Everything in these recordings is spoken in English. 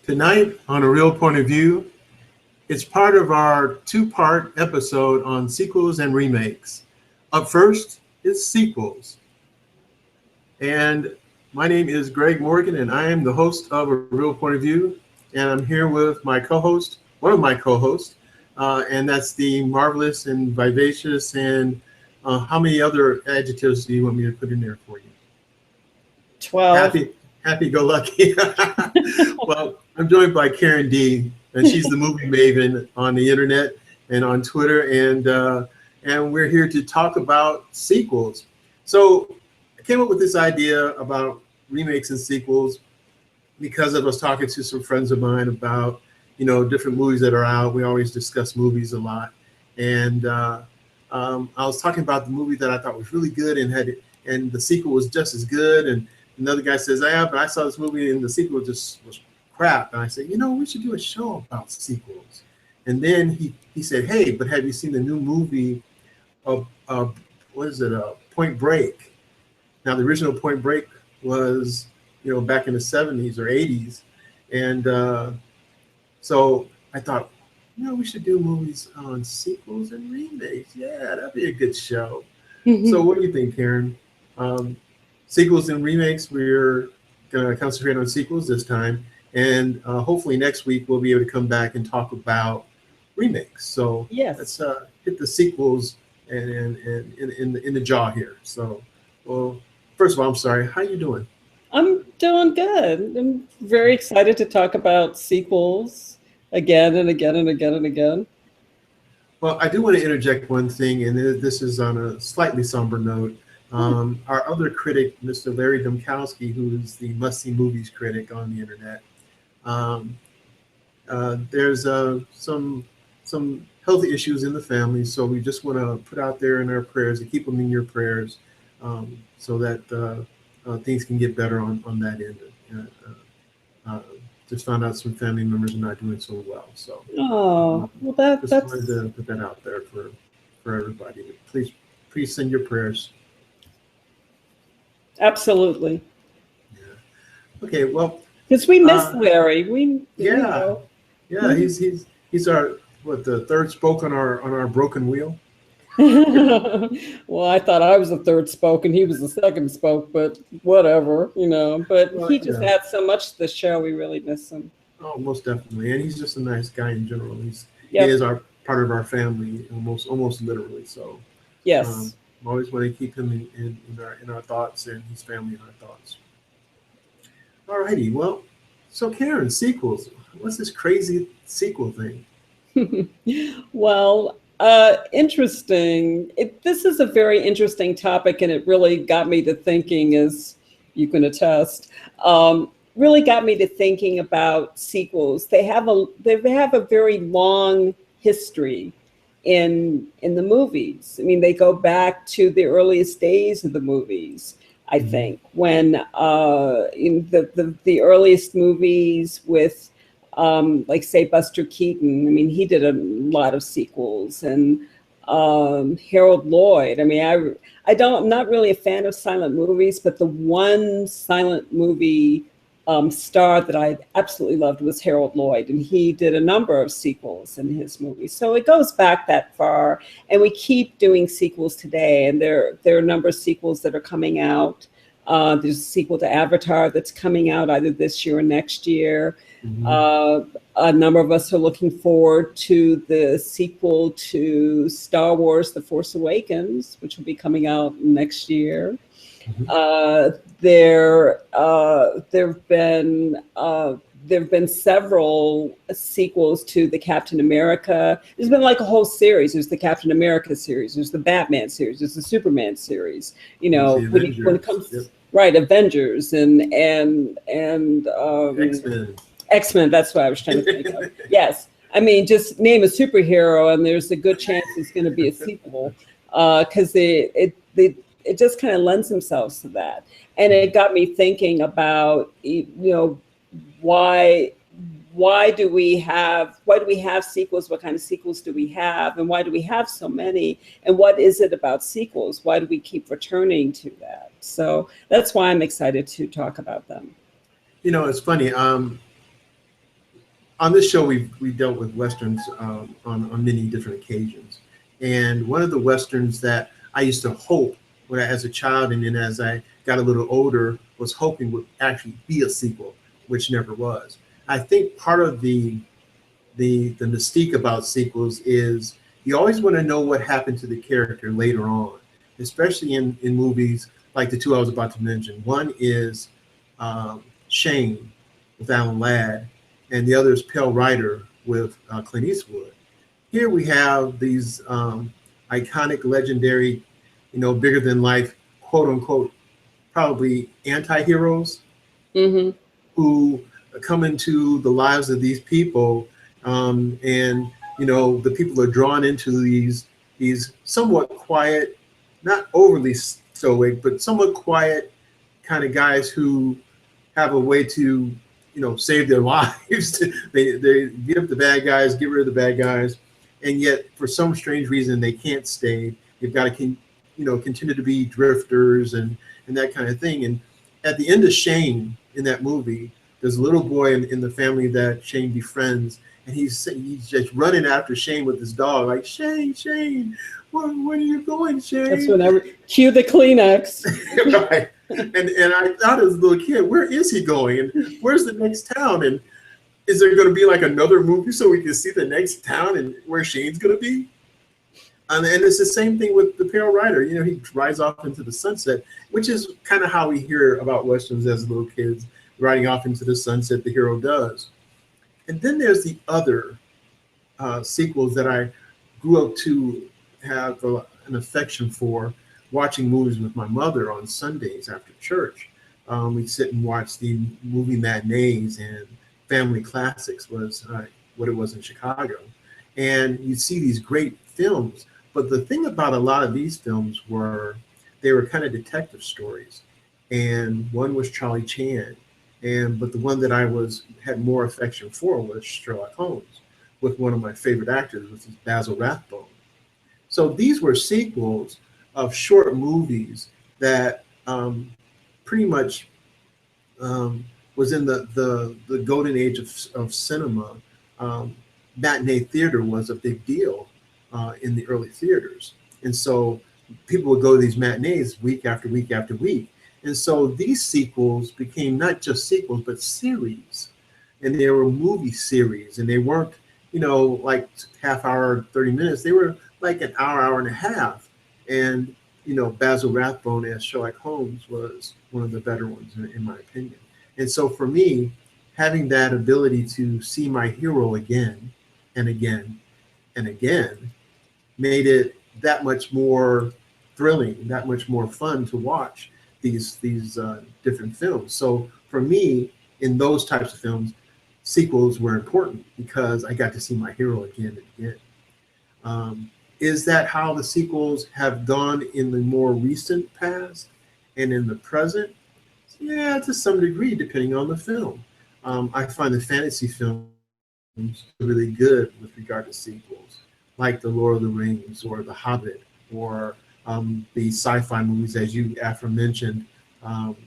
Tonight on A Real Point of View, it's part of our two-part episode on sequels and remakes. Up first is sequels. And my name is Greg Morgan, and I am the host of A Real Point of View. And I'm here with my co-host, one of my co-hosts, and that's the marvelous and vivacious and how many other adjectives do you want me to put in there for you? 12. Happy-go-lucky. Well, I'm joined by Karen D, and she's the movie maven on the internet and on Twitter, and we're here to talk about sequels. So I came up with this idea about remakes and sequels because I was talking to some friends of mine about, different movies that are out. We always discuss movies a lot, and I was talking about the movie that I thought was really good and the sequel was just as good, and another guy says, yeah, but I saw this movie and the sequel just was crap. And I said, we should do a show about sequels. And then he said, hey, but have you seen the new movie of Point Break? Now, the original Point Break was, back in the 70s or 80s. And so I thought, we should do movies on sequels and remakes. Yeah, that'd be a good show. So what do you think, Karen? Sequels and remakes, we're going to concentrate on sequels this time. And hopefully next week we'll be able to come back and talk about remakes. So yes, let's hit the sequels and in the jaw here. So, well, first of all, I'm sorry. How you doing? I'm doing good. I'm very excited to talk about sequels again and again and again and again. Well, I do want to interject one thing, and this is on a slightly somber note. Our other critic, Mr. Larry Domkowski, who is the must-see movies critic on the internet, there's some healthy issues in the family, so we just want to put out there in our prayers, to keep them in your prayers, so that things can get better on that end. Just found out some family members are not doing so well, so that's wanted to put that out there for everybody. Please send your prayers. Absolutely. Yeah. Okay. Well, because we miss Larry. Yeah. He's our the third spoke on our broken wheel. Well, I thought I was the third spoke and he was the second spoke, but whatever, But he just adds so much to the show. We really miss him. Oh, most definitely, and he's just a nice guy in general. He is our part of our family, almost literally. So yes. Always want to keep him in our thoughts and his family in our thoughts. All righty. Well, so Karen, sequels. What's this crazy sequel thing? Well, interesting. This is a very interesting topic, and it really got me to thinking, as you can attest. Really got me to thinking about sequels. They have a very long history in the movies. I mean, they go back to the earliest days of the movies, I think, when in the earliest movies with like, say, Buster Keaton. I mean, he did a lot of sequels, and Harold Lloyd. I mean, I'm not really a fan of silent movies, but the one silent movie star that I absolutely loved was Harold Lloyd, and he did a number of sequels in his movies. So it goes back that far, and we keep doing sequels today, and there are a number of sequels that are coming out. There's a sequel to Avatar that's coming out either this year or next year. A number of us are looking forward to the sequel to Star Wars: The Force Awakens, which will be coming out next year. There have been several sequels to the Captain America. There's been like a whole series. There's the Captain America series. There's the Batman series. There's the Superman series. When it comes right, Avengers and X-Men. That's what I was trying to think of. Yes. I mean, just name a superhero and there's a good chance it's going to be a sequel, because it just kind of lends themselves to that. And it got me thinking about, why do we have sequels? What kind of sequels do we have? And why do we have so many? And what is it about sequels? Why do we keep returning to that? So that's why I'm excited to talk about them. It's funny. on this show, we've dealt with Westerns on many different occasions. And one of the Westerns that I used to hope when as a child and then as I got a little older was hoping would actually be a sequel, which never was. I think part of the mystique about sequels is you always want to know what happened to the character later on, especially in movies like the two I was about to mention. One is Shane with Alan Ladd, and the other is Pale Rider with Clint Eastwood. Here we have these iconic, legendary, bigger than life, quote unquote, probably anti-heroes who come into the lives of these people, and the people are drawn into these somewhat quiet, not overly stoic, but somewhat quiet kind of guys who have a way to save their lives. they beat up the bad guys, get rid of the bad guys, and yet for some strange reason they can't stay. They've got to continue to be drifters and that kind of thing. And at the end of Shane in that movie, there's a little boy in the family that Shane befriends, and he's just running after Shane with his dog, like, Shane, where are you going, Shane? That's whenever cue the Kleenex. Right. And I thought as a little kid, where is he going? And where's the next town? And is there going to be like another movie so we can see the next town and where Shane's going to be? And it's the same thing with the Pale Rider. He rides off into the sunset, which is kind of how we hear about Westerns as little kids, riding off into the sunset, the hero does. And then there's the other sequels that I grew up to have an affection for, watching movies with my mother on Sundays after church. We'd sit and watch the movie matinees, and family classics was what it was in Chicago. And you'd see these great films. But the thing about a lot of these films they were kind of detective stories. And one was Charlie Chan. But the one that I had more affection for was Sherlock Holmes, with one of my favorite actors, which is Basil Rathbone. So these were sequels of short movies that pretty much was in the golden age of cinema. Matinee theater was a big deal in the early theaters. And so people would go to these matinees week after week after week. And so these sequels became not just sequels, but series. And they were movie series, and they weren't, like half hour, 30 minutes. They were like an hour and a half. And, Basil Rathbone as Sherlock Holmes was one of the better ones, in my opinion. And so for me, having that ability to see my hero again and again and again made it that much more thrilling, that much more fun to watch these different films. So for me, in those types of films, sequels were important because I got to see my hero again and again. Is that how the sequels have gone in the more recent past and in the present? Yeah, to some degree, depending on the film. I find the fantasy films really good with regard to sequels, like The Lord of the Rings or The Hobbit, or the sci-fi movies, as you aforementioned,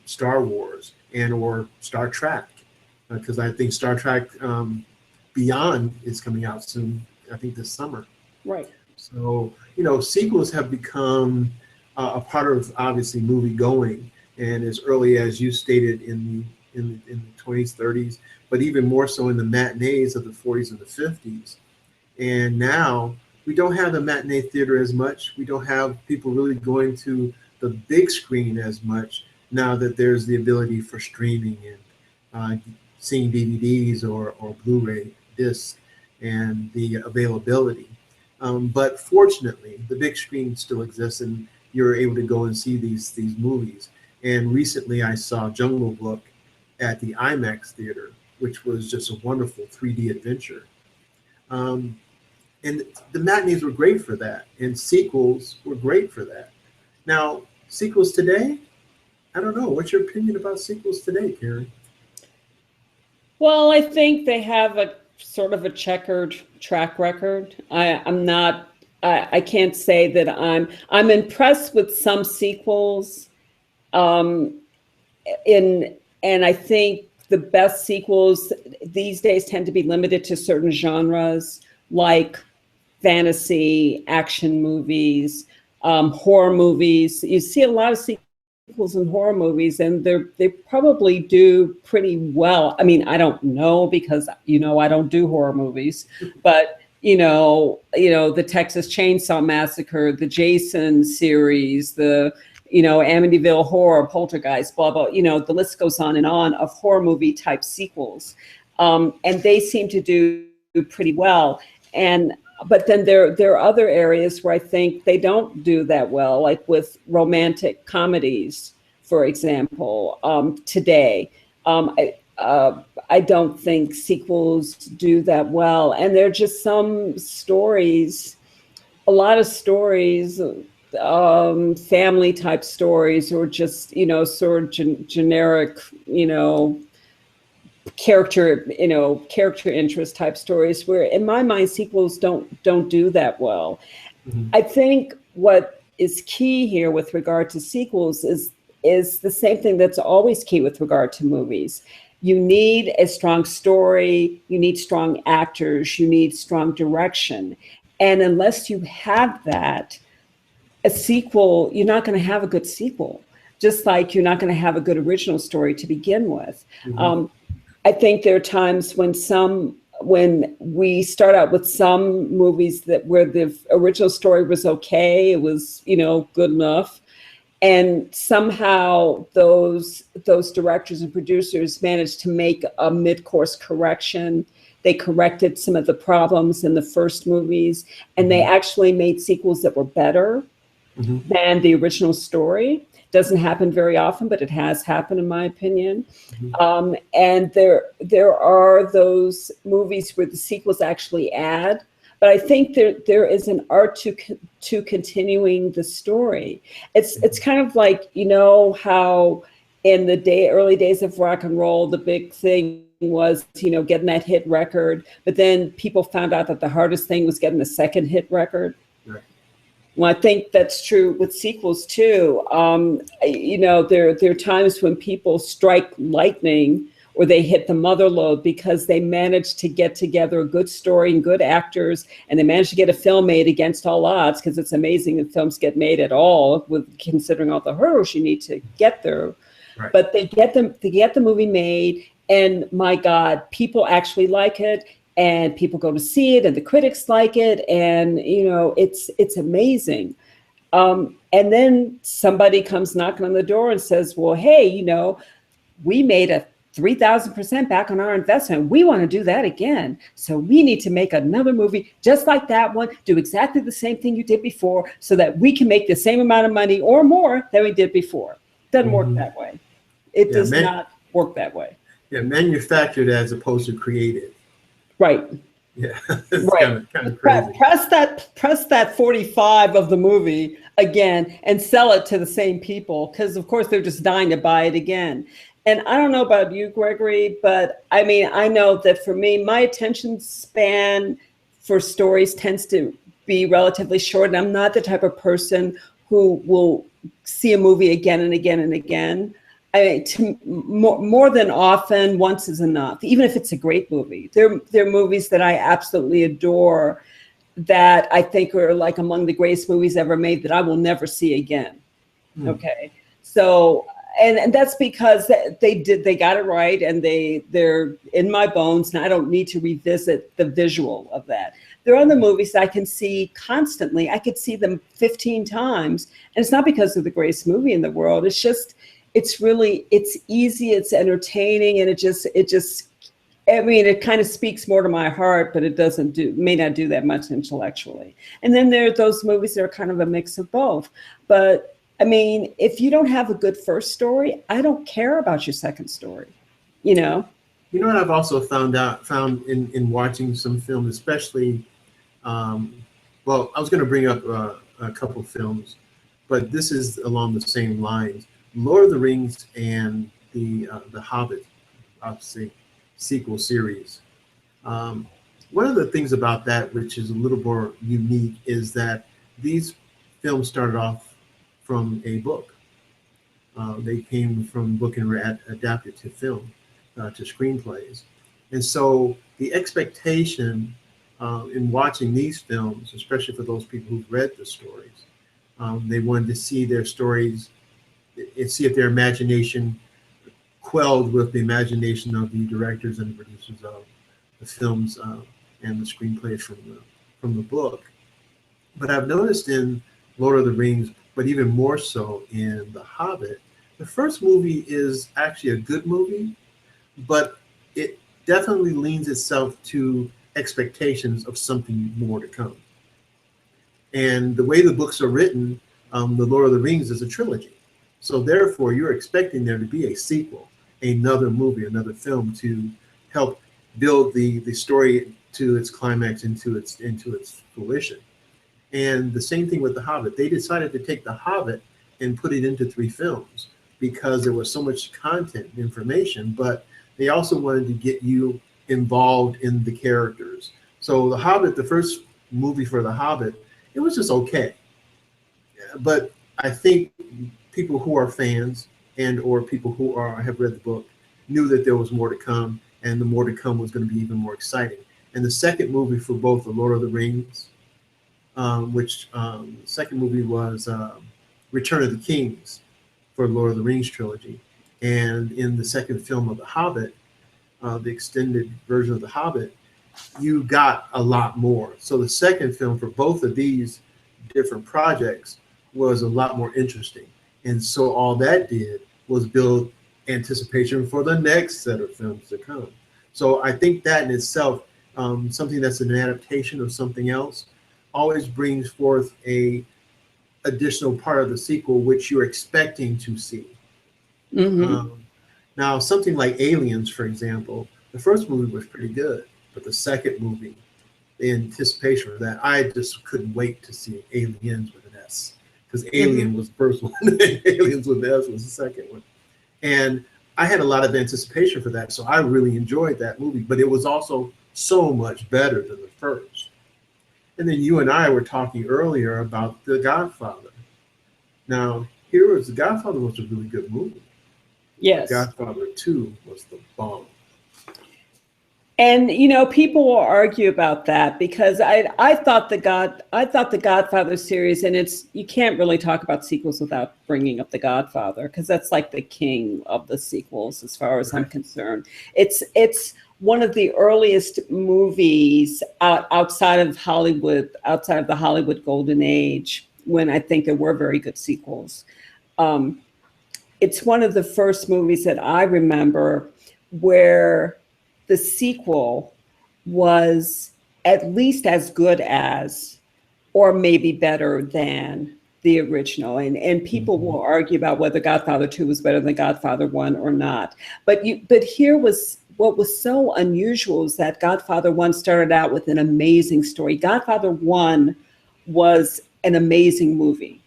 Star Wars or Star Trek, because I think Star Trek Beyond is coming out soon, I think this summer. Right. So, sequels have become a part of, obviously, movie going, and as early as you stated in the 20s, 30s, but even more so in the matinees of the 40s and the 50s. And now we don't have the matinee theater as much. We don't have people really going to the big screen as much now that there's the ability for streaming and seeing DVDs or Blu-ray discs and the availability. But fortunately, the big screen still exists, and you're able to go and see these movies. And recently, I saw Jungle Book at the IMAX theater, which was just a wonderful 3D adventure. And the matinees were great for that, and sequels were great for that. Now, sequels today, I don't know. What's your opinion about sequels today, Karen? Well, I think they have a sort of a checkered track record. I can't say that I'm impressed with some sequels. And I think the best sequels these days tend to be limited to certain genres, like fantasy, action movies, horror movies. You see a lot of sequels in horror movies, and they probably do pretty well. I mean, I don't know because I don't do horror movies, but the Texas Chainsaw Massacre, the Jason series, the Amityville Horror, Poltergeist, blah blah. The list goes on and on of horror movie type sequels, and they seem to do pretty well. But then there are other areas where I think they don't do that well, like with romantic comedies, for example. Today, I don't think sequels do that well, and there are just some stories, a lot of stories, family type stories, or just sort of generic, character interest type stories, where in my mind sequels don't do that well. Mm-hmm. I think what is key here with regard to sequels is the same thing that's always key with regard to movies. You need a strong story, you need strong actors, you need strong direction. And unless you have that, a sequel, you're not going to have a good sequel, just like you're not going to have a good original story to begin with. Mm-hmm. I think there are times when we start out with some movies where the original story was okay, it was good enough, and somehow those directors and producers managed to make a mid-course correction. They corrected some of the problems in the first movies, and they actually made sequels that were better than the original story. Doesn't happen very often, but it has happened, in my opinion. And there are those movies where the sequels actually add, but I think there is an art to continuing the story. It's kind of like how in the early days of rock and roll, the big thing was getting that hit record, but then people found out that the hardest thing was getting the second hit record. Well, I think that's true with sequels too. There are times when people strike lightning or they hit the mother lode because they managed to get together a good story and good actors, and they managed to get a film made against all odds, because it's amazing that films get made at all, with considering all the hurdles you need to get there. Right. But they get the movie made, and my God, people actually like it. And people go to see it, and the critics like it, and it's amazing. And then somebody comes knocking on the door and says, "Well, hey, we made a 3,000% back on our investment. We want to do that again. So we need to make another movie just like that one. Do exactly the same thing you did before, so that we can make the same amount of money or more than we did before." Doesn't work that way. It does not work that way. Yeah, manufactured as opposed to created. Right. Yeah. Right. Kind of crazy. Press that 45 of the movie again and sell it to the same people, because of course they're just dying to buy it again. And I don't know about you, Gregory, but I mean, I know that for me, my attention span for stories tends to be relatively short, and I'm not the type of person who will see a movie again and again and again. More than often, once is enough, even if it's a great movie. There are movies that I absolutely adore that I think are like among the greatest movies ever made that I will never see again. Okay. So, and that's because they got it right, and they're in my bones, and I don't need to revisit the visual of that. There are other movies that I can see constantly. I could see them 15 times, and it's not because they're the greatest movie in the world. It's just, it's easy, it's entertaining, and it kind of speaks more to my heart, but it may not do that much intellectually. And then there are those movies that are kind of a mix of both. But I mean, if you don't have a good first story, I don't care about your second story, You know what I've also found in watching some films, especially, well, I was going to bring up a couple films, but this is along the same lines. Lord of the Rings and the Hobbit, obviously, sequel series. One of the things about that, which is a little more unique, is that these films started off from a book. They came from book and were adapted to film. to screenplays. And so the expectation in watching these films, especially for those people who've read the stories, they wanted to see their stories and see if their imagination quelled with the imagination of the directors and the producers of the films and the screenplays from the book. But I've noticed in Lord of the Rings, but even more so in The Hobbit, the first movie is actually a good movie, but it definitely leans itself to expectations of something more to come. And the way the books are written, The Lord of the Rings is a trilogy. So therefore, you're expecting there to be a sequel, another movie, another film to help build the story to its climax, into its fruition. And the same thing with The Hobbit. They decided to take The Hobbit and put it into 3 films because there was so much content and information, but they also wanted to get you involved in the characters. So The Hobbit, the first movie for The Hobbit, it was just okay. But I think people who are fans and or people who have read the book knew that there was more to come, and the more to come was going to be even more exciting. And the second movie for both The Lord of the Rings, the second movie was Return of the Kings for Lord of the Rings trilogy. And in the second film of The Hobbit, the extended version of The Hobbit, you got a lot more. So the second film for both of these different projects was a lot more interesting. And so all that did was build anticipation for the next set of films to come. So I think that in itself, something that's an adaptation of something else, always brings forth a additional part of the sequel which you're expecting to see. Mm-hmm. Now, something like Aliens, for example, the first movie was pretty good, but the second movie, the anticipation of that, I just couldn't wait to see Aliens with an S, because Alien was the first one, and Aliens with an S was the second one. And I had a lot of anticipation for that, so I really enjoyed that movie, but it was also so much better than the first. And then you and I were talking earlier about The Godfather. Now, The Godfather was a really good movie. Yes. Godfather 2 was the bomb. And people will argue about that, because I thought the Godfather series, and you can't really talk about sequels without bringing up The Godfather, because that's like the king of the sequels as far as I'm concerned. It's one of the earliest movies outside of Hollywood, outside of the Hollywood golden age, when I think there were very good sequels. It's one of the first movies that I remember where the sequel was at least as good as, or maybe better than, the original. And people will argue about whether Godfather 2 was better than Godfather 1 or not. But here was what was so unusual, is that Godfather 1 started out with an amazing story. Godfather 1 was an amazing movie.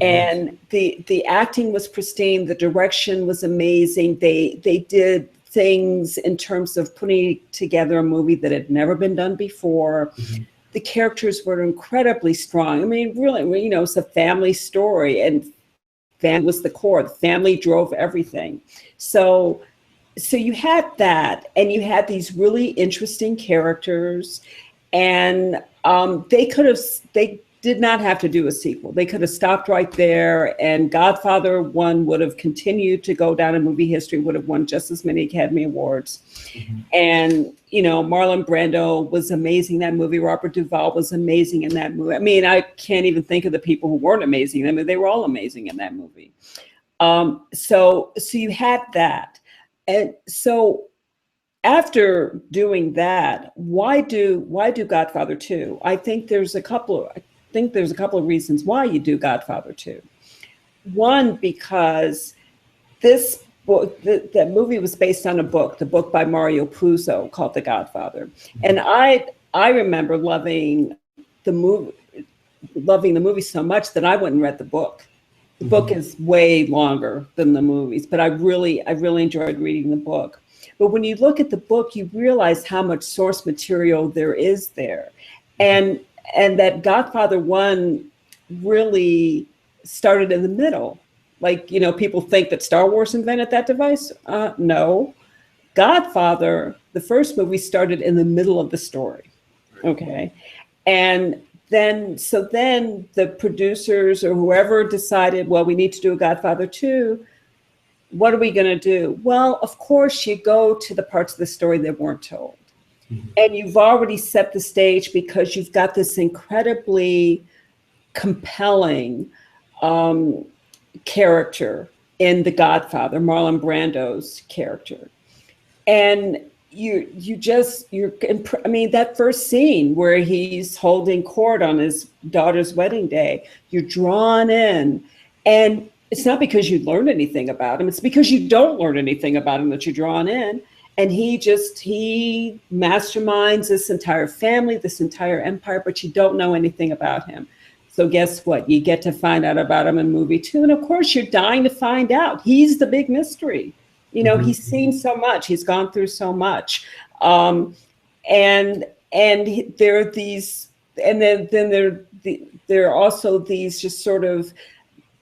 And the acting was pristine, the direction was amazing. They did things in terms of putting together a movie that had never been done before. The characters were incredibly strong. I mean, really, it's a family story, and family was the core. The family drove everything. So you had that, and you had these really interesting characters, and they did not have to do a sequel. They could have stopped right there, and Godfather 1 would have continued to go down in movie history, would have won just as many Academy Awards. And, Marlon Brando was amazing in that movie. Robert Duvall was amazing in that movie. I mean, I can't even think of the people who weren't amazing. I mean, they were all amazing in that movie. So you had that. And so after doing that, why do Godfather 2? I think there's a couple of reasons why you do Godfather 2. One, because this book, that movie was based on the book by Mario Puzo called The Godfather. And I remember loving the movie so much that I went and read the book. The book is way longer than the movies, but I really enjoyed reading the book. But when you look at the book, you realize how much source material there is there. And that Godfather 1 really started in the middle. Like, people think that Star Wars invented that device. No. Godfather, the first movie, started in the middle of the story. Okay. And then the producers or whoever decided, well, we need to do a Godfather 2. What are we going to do? Well, of course, you go to the parts of the story that weren't told. Mm-hmm. And you've already set the stage because you've got this incredibly compelling character in The Godfather, Marlon Brando's character. And I mean, that first scene where he's holding court on his daughter's wedding day, you're drawn in. And it's not because you learn anything about him. It's because you don't learn anything about him that you're drawn in. And he masterminds this entire family, this entire empire, but you don't know anything about him. So guess what? You get to find out about him in movie 2. And of course, you're dying to find out. He's the big mystery. You know, he's seen so much. He's gone through so much. And there are these, and then there are also these just sort of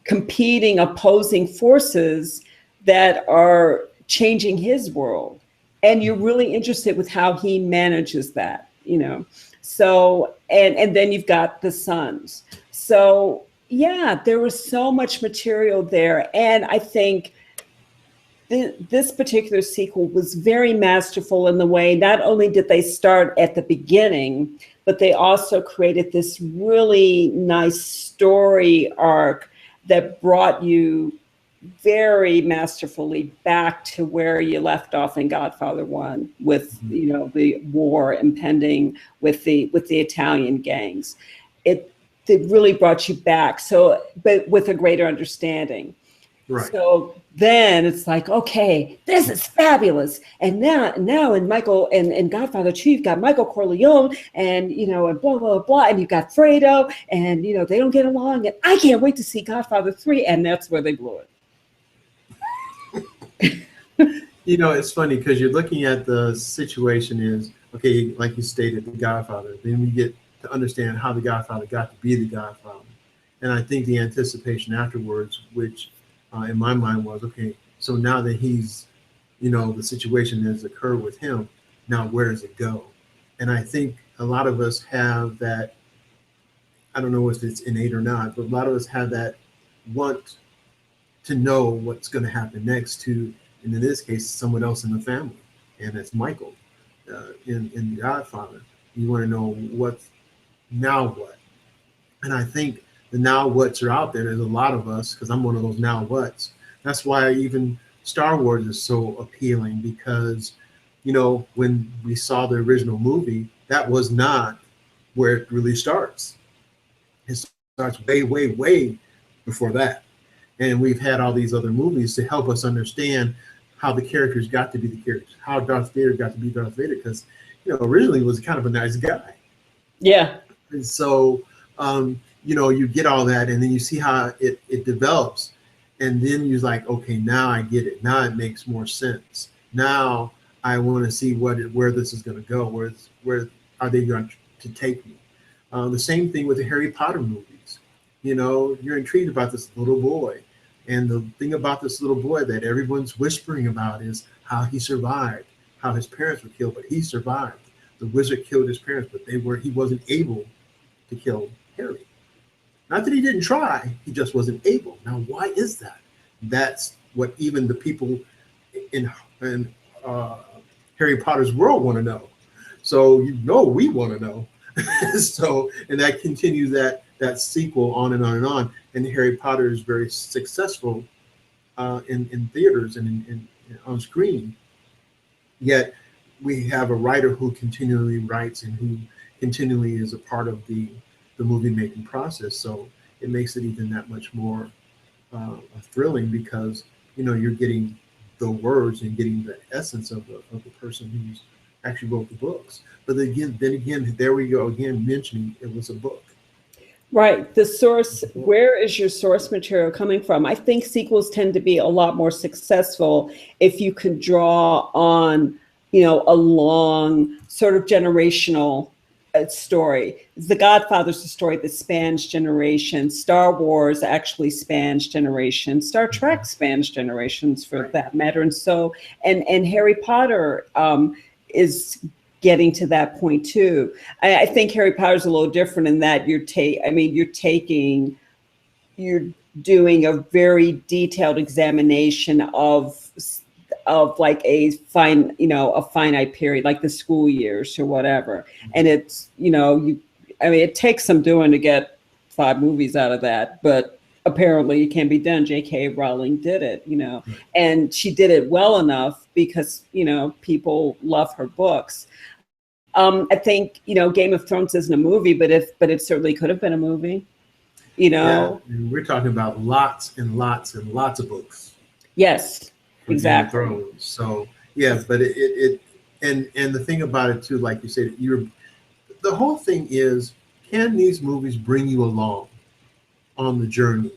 competing, opposing forces that are changing his world. And you're really interested with how he manages that, you know. So, and then you've got the sons. So yeah, there was so much material there. And I think this particular sequel was very masterful in the way, not only did they start at the beginning, but they also created this really nice story arc that brought you very masterfully back to where you left off in Godfather 1 with, you know, the war impending with the Italian gangs. It really brought you back. So, but with a greater understanding. Right. So then it's like, okay, this is fabulous. And now in Michael and Godfather 2, you've got Michael Corleone and, you know, and blah, blah, blah. And you've got Fredo and, you know, they don't get along. And I can't wait to see Godfather 3. And that's where they blew it. You know, it's funny because you're looking at the situation is, okay, like you stated, the Godfather. Then we get to understand how the Godfather got to be the Godfather. And I think the anticipation afterwards, which in my mind was, okay, so now that he's, you know, the situation has occurred with him, now where does it go? And I think a lot of us have that, I don't know if it's innate or not, but a lot of us have that want to know what's going to happen next to, and in this case, someone else in the family. And it's Michael in Godfather. You want to know now what? And I think the now what's are out there. There's a lot of us, because I'm one of those now what's. That's why even Star Wars is so appealing, because, you know, when we saw the original movie, that was not where it really starts. It starts way, way, way before that. And we've had all these other movies to help us understand how the characters got to be the characters, how Darth Vader got to be Darth Vader, because, you know, originally he was kind of a nice guy. Yeah. And so, you know, you get all that, and then you see how it develops. And then you're like, okay, now I get it. Now it makes more sense. Now I want to see where this is going to go. Where are they going to take me? The same thing with the Harry Potter movies. You know, you're intrigued about this little boy. And the thing about this little boy that everyone's whispering about is how he survived, how his parents were killed, but he survived. The wizard killed his parents, but he wasn't able to kill Harry. Not that he didn't try, he just wasn't able. Now, why is that? That's what even the people in Harry Potter's world want to know. So, you know, we want to know. So, and that continues that sequel on and on and on. And Harry Potter is very successful in theaters and on screen. Yet we have a writer who continually writes and who continually is a part of the movie making process. So it makes it even that much more thrilling, because, you know, you're getting the words and getting the essence of the person who's actually wrote the books. But then again, there we go again, mentioning it was a book. Right. The source, where is your source material coming from? I think sequels tend to be a lot more successful if you can draw on, you know, a long sort of generational story. The Godfather's a story that spans generations. Star Wars actually spans generations. Star Trek spans generations, for that matter. And so, and Harry Potter is getting to that point too. I think Harry Potter's a little different in that you're doing a very detailed examination of like a finite period, like the school years or whatever. And it's, it takes some doing to get 5 movies out of that, but apparently it can be done. J.K. Rowling did it, and she did it well enough because, people love her books. I think, Game of Thrones isn't a movie, but it certainly could have been a movie, Yeah, and we're talking about lots and lots and lots of books. Yes, exactly. Game of Thrones. So yeah, but and the thing about it too, like you said, the whole thing is, can these movies bring you along on the journey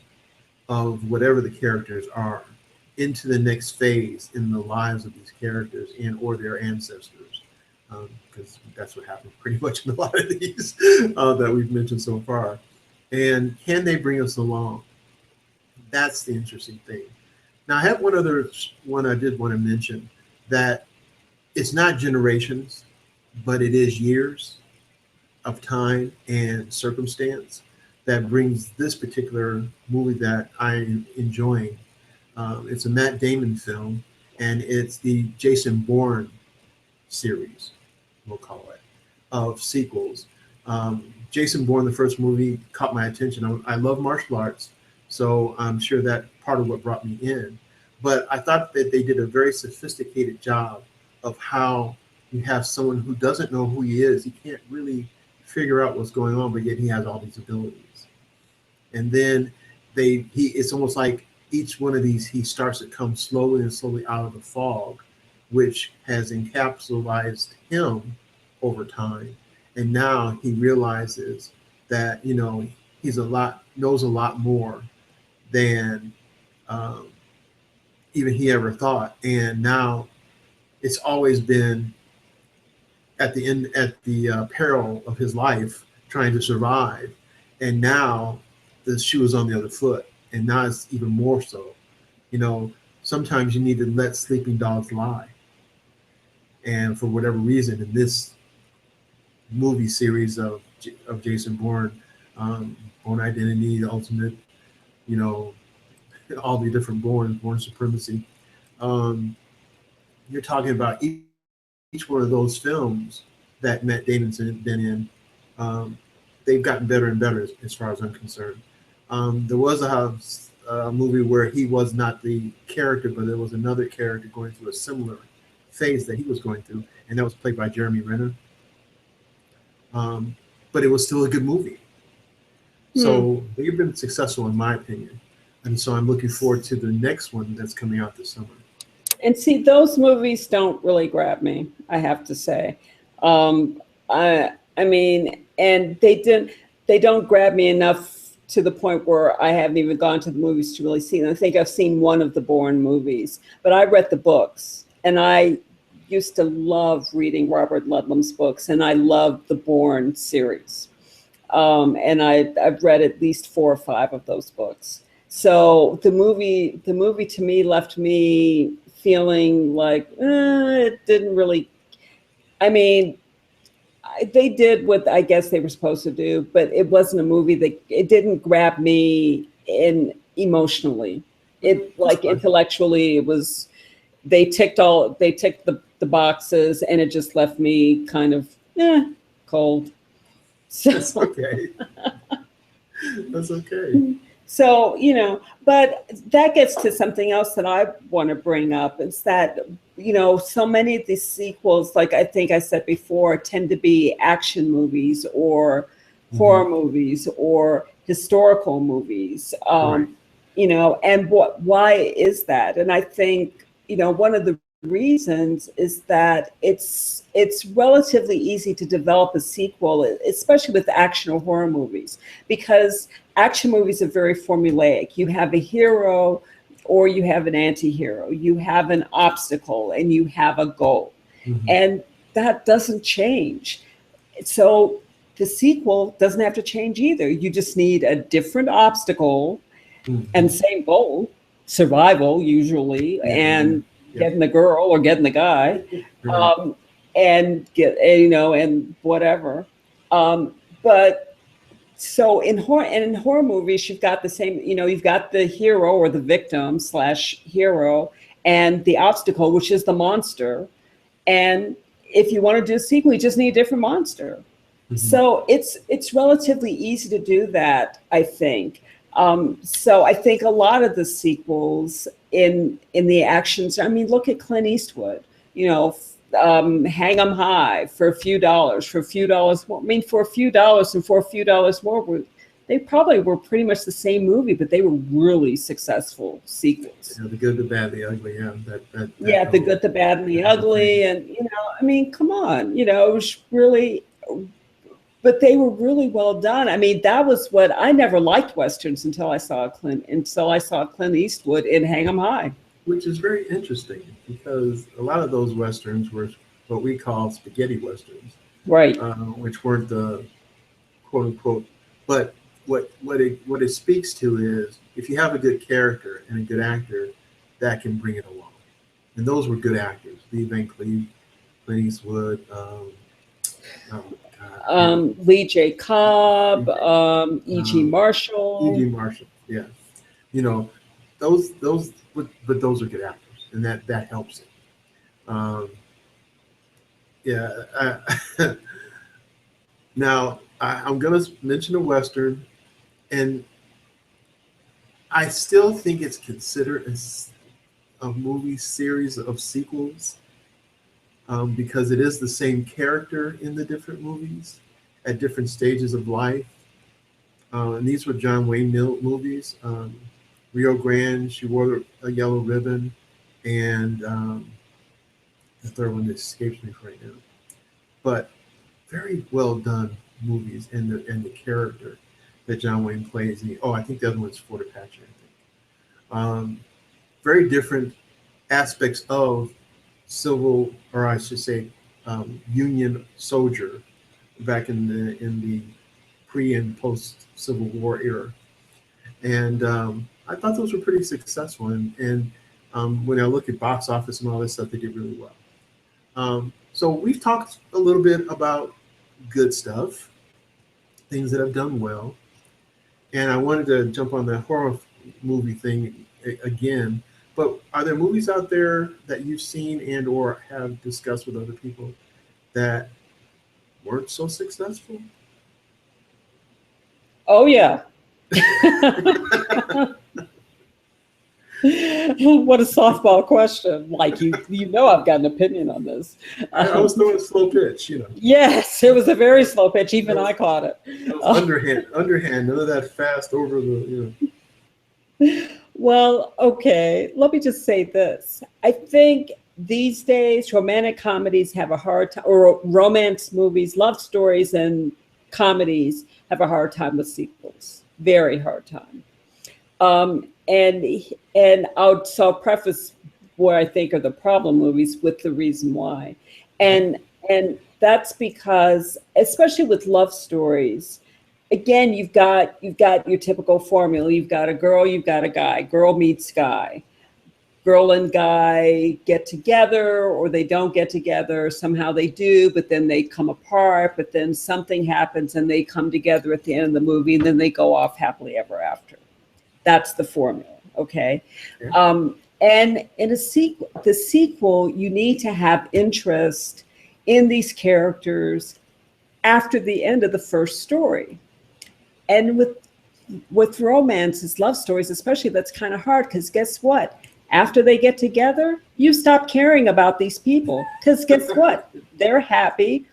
of whatever the characters are into the next phase in the lives of these characters or their ancestors? Because that's what happens pretty much in a lot of these that we've mentioned so far. And can they bring us along? That's the interesting thing. Now, I have one other one I did want to mention, that it's not generations, but it is years of time and circumstance that brings this particular movie that I'm enjoying. It's a Matt Damon film, and it's the Jason Bourne series, we'll call it, of sequels. Jason Bourne, the first movie, caught my attention. I love martial arts, so I'm sure that part of what brought me in. But I thought that they did a very sophisticated job of how you have someone who doesn't know who he is. He can't really figure out what's going on, but yet he has all these abilities. And then it's almost like each one of these, he starts to come slowly and slowly out of the fog, which has encapsulated him over time. And now he realizes that, he's knows a lot more than even he ever thought. And now it's always been at the peril of his life, trying to survive. And now the shoe is on the other foot. And now it's even more so. Sometimes you need to let sleeping dogs lie. And for whatever reason, in this movie series of Jason Bourne, Bourne Identity, the Ultimate, all the different Bourne Supremacy. You're talking about each one of those films that Matt Damon's been in. They've gotten better and better as far as I'm concerned. There was a movie where he was not the character, but there was another character going through a similar phase that he was going through, and that was played by Jeremy Renner. But it was still a good movie. So they've been successful in my opinion. And so I'm looking forward to the next one that's coming out this summer. And see, those movies don't really grab me, I have to say. I mean, and they don't grab me enough to the point where I haven't even gone to the movies to really see them. I think I've seen one of the Bourne movies, but I read the books, and I used to love reading Robert Ludlum's books, and I loved the Bourne series. And I've read at least 4 or 5 of those books. So the movie to me left me feeling like it didn't really. I mean, they did what I guess they were supposed to do, but it wasn't a movie that it didn't grab me emotionally. It like intellectually, it was. They ticked the boxes, and it just left me kind of cold. So, that's okay. That's okay. So, but that gets to something else that I want to bring up. It's that, so many of these sequels, like I think I said before, tend to be action movies or horror movies or historical movies, Right. And why is that? And I think, one of the reasons is that it's relatively easy to develop a sequel, especially with action or horror movies, because action movies are very formulaic. You have a hero or you have an anti-hero, you have an obstacle, and you have a goal. And that doesn't change. So the sequel doesn't have to change either. You just need a different obstacle and same goal, survival usually, and getting the girl or getting the guy, and and whatever. But so in horror movies, you've got the same, you've got the hero or the victim slash hero and the obstacle, which is the monster. And if you want to do a sequel, you just need a different monster. So it's relatively easy to do that, I think. So I think a lot of the sequels in the actions, I mean, look at Clint Eastwood, hang 'em high for a few dollars, for a few dollars more. I mean, for a few dollars and for a few dollars more, they probably were pretty much the same movie, but they were really successful sequels. The Good, the Bad, the Ugly. The Good, the Bad, and the Ugly. And, I mean, come on, it was really, but they were really well done. I mean, that was what I never liked Westerns until I saw Clint Eastwood in Hang 'em High. Which is very interesting because a lot of those Westerns were what we call spaghetti Westerns. Right. Which weren't the quote unquote, but what it speaks to is if you have a good character and a good actor, that can bring it along. And those were good actors. Lee Van Cleef, Clint Eastwood, Lee J. Cobb, E.G. Marshall. E.G. Marshall, yeah. Those but those are good actors, and that helps it. Now I'm going to mention a Western, and I still think it's considered a movie series of sequels because it is the same character in the different movies at different stages of life. And these were John Wayne movies. Rio Grande, She Wore a Yellow Ribbon, and the third one escapes me right now. But very well done movies, and the character that John Wayne plays. I think the other one's Fort Apache, I think. Very different aspects of civil, or I should say, Union soldier back in the pre and post Civil War era, and I thought those were pretty successful. And when I look at box office and all this stuff, they did really well. So we've talked a little bit about good stuff, things that have done well, and I wanted to jump on the horror movie thing again. But are there movies out there that you've seen and or have discussed with other people that weren't so successful? Oh, yeah. What a softball question. Like, you I've got an opinion on this. I was doing a slow pitch, Yes, it was a very slow pitch. Even I caught it. It was underhand, none of that fast over the, Well, okay, let me just say this. I think these days romantic comedies have a hard time, or romance movies, love stories and comedies have a hard time with sequels. Very hard time. And I'll preface what I think are the problem movies with the reason why. And that's because, especially with love stories, again, you've got your typical formula. You've got a girl, you've got a guy. Girl meets guy. Girl and guy get together, or they don't get together. Somehow they do, but then they come apart. But then something happens and they come together at the end of the movie, and then they go off happily ever after. That's the formula, okay? Yeah. And in the sequel, you need to have interest in these characters after the end of the first story. And with romances, love stories especially, that's kind of hard, because guess what? After they get together, you stop caring about these people, because guess what? They're happy.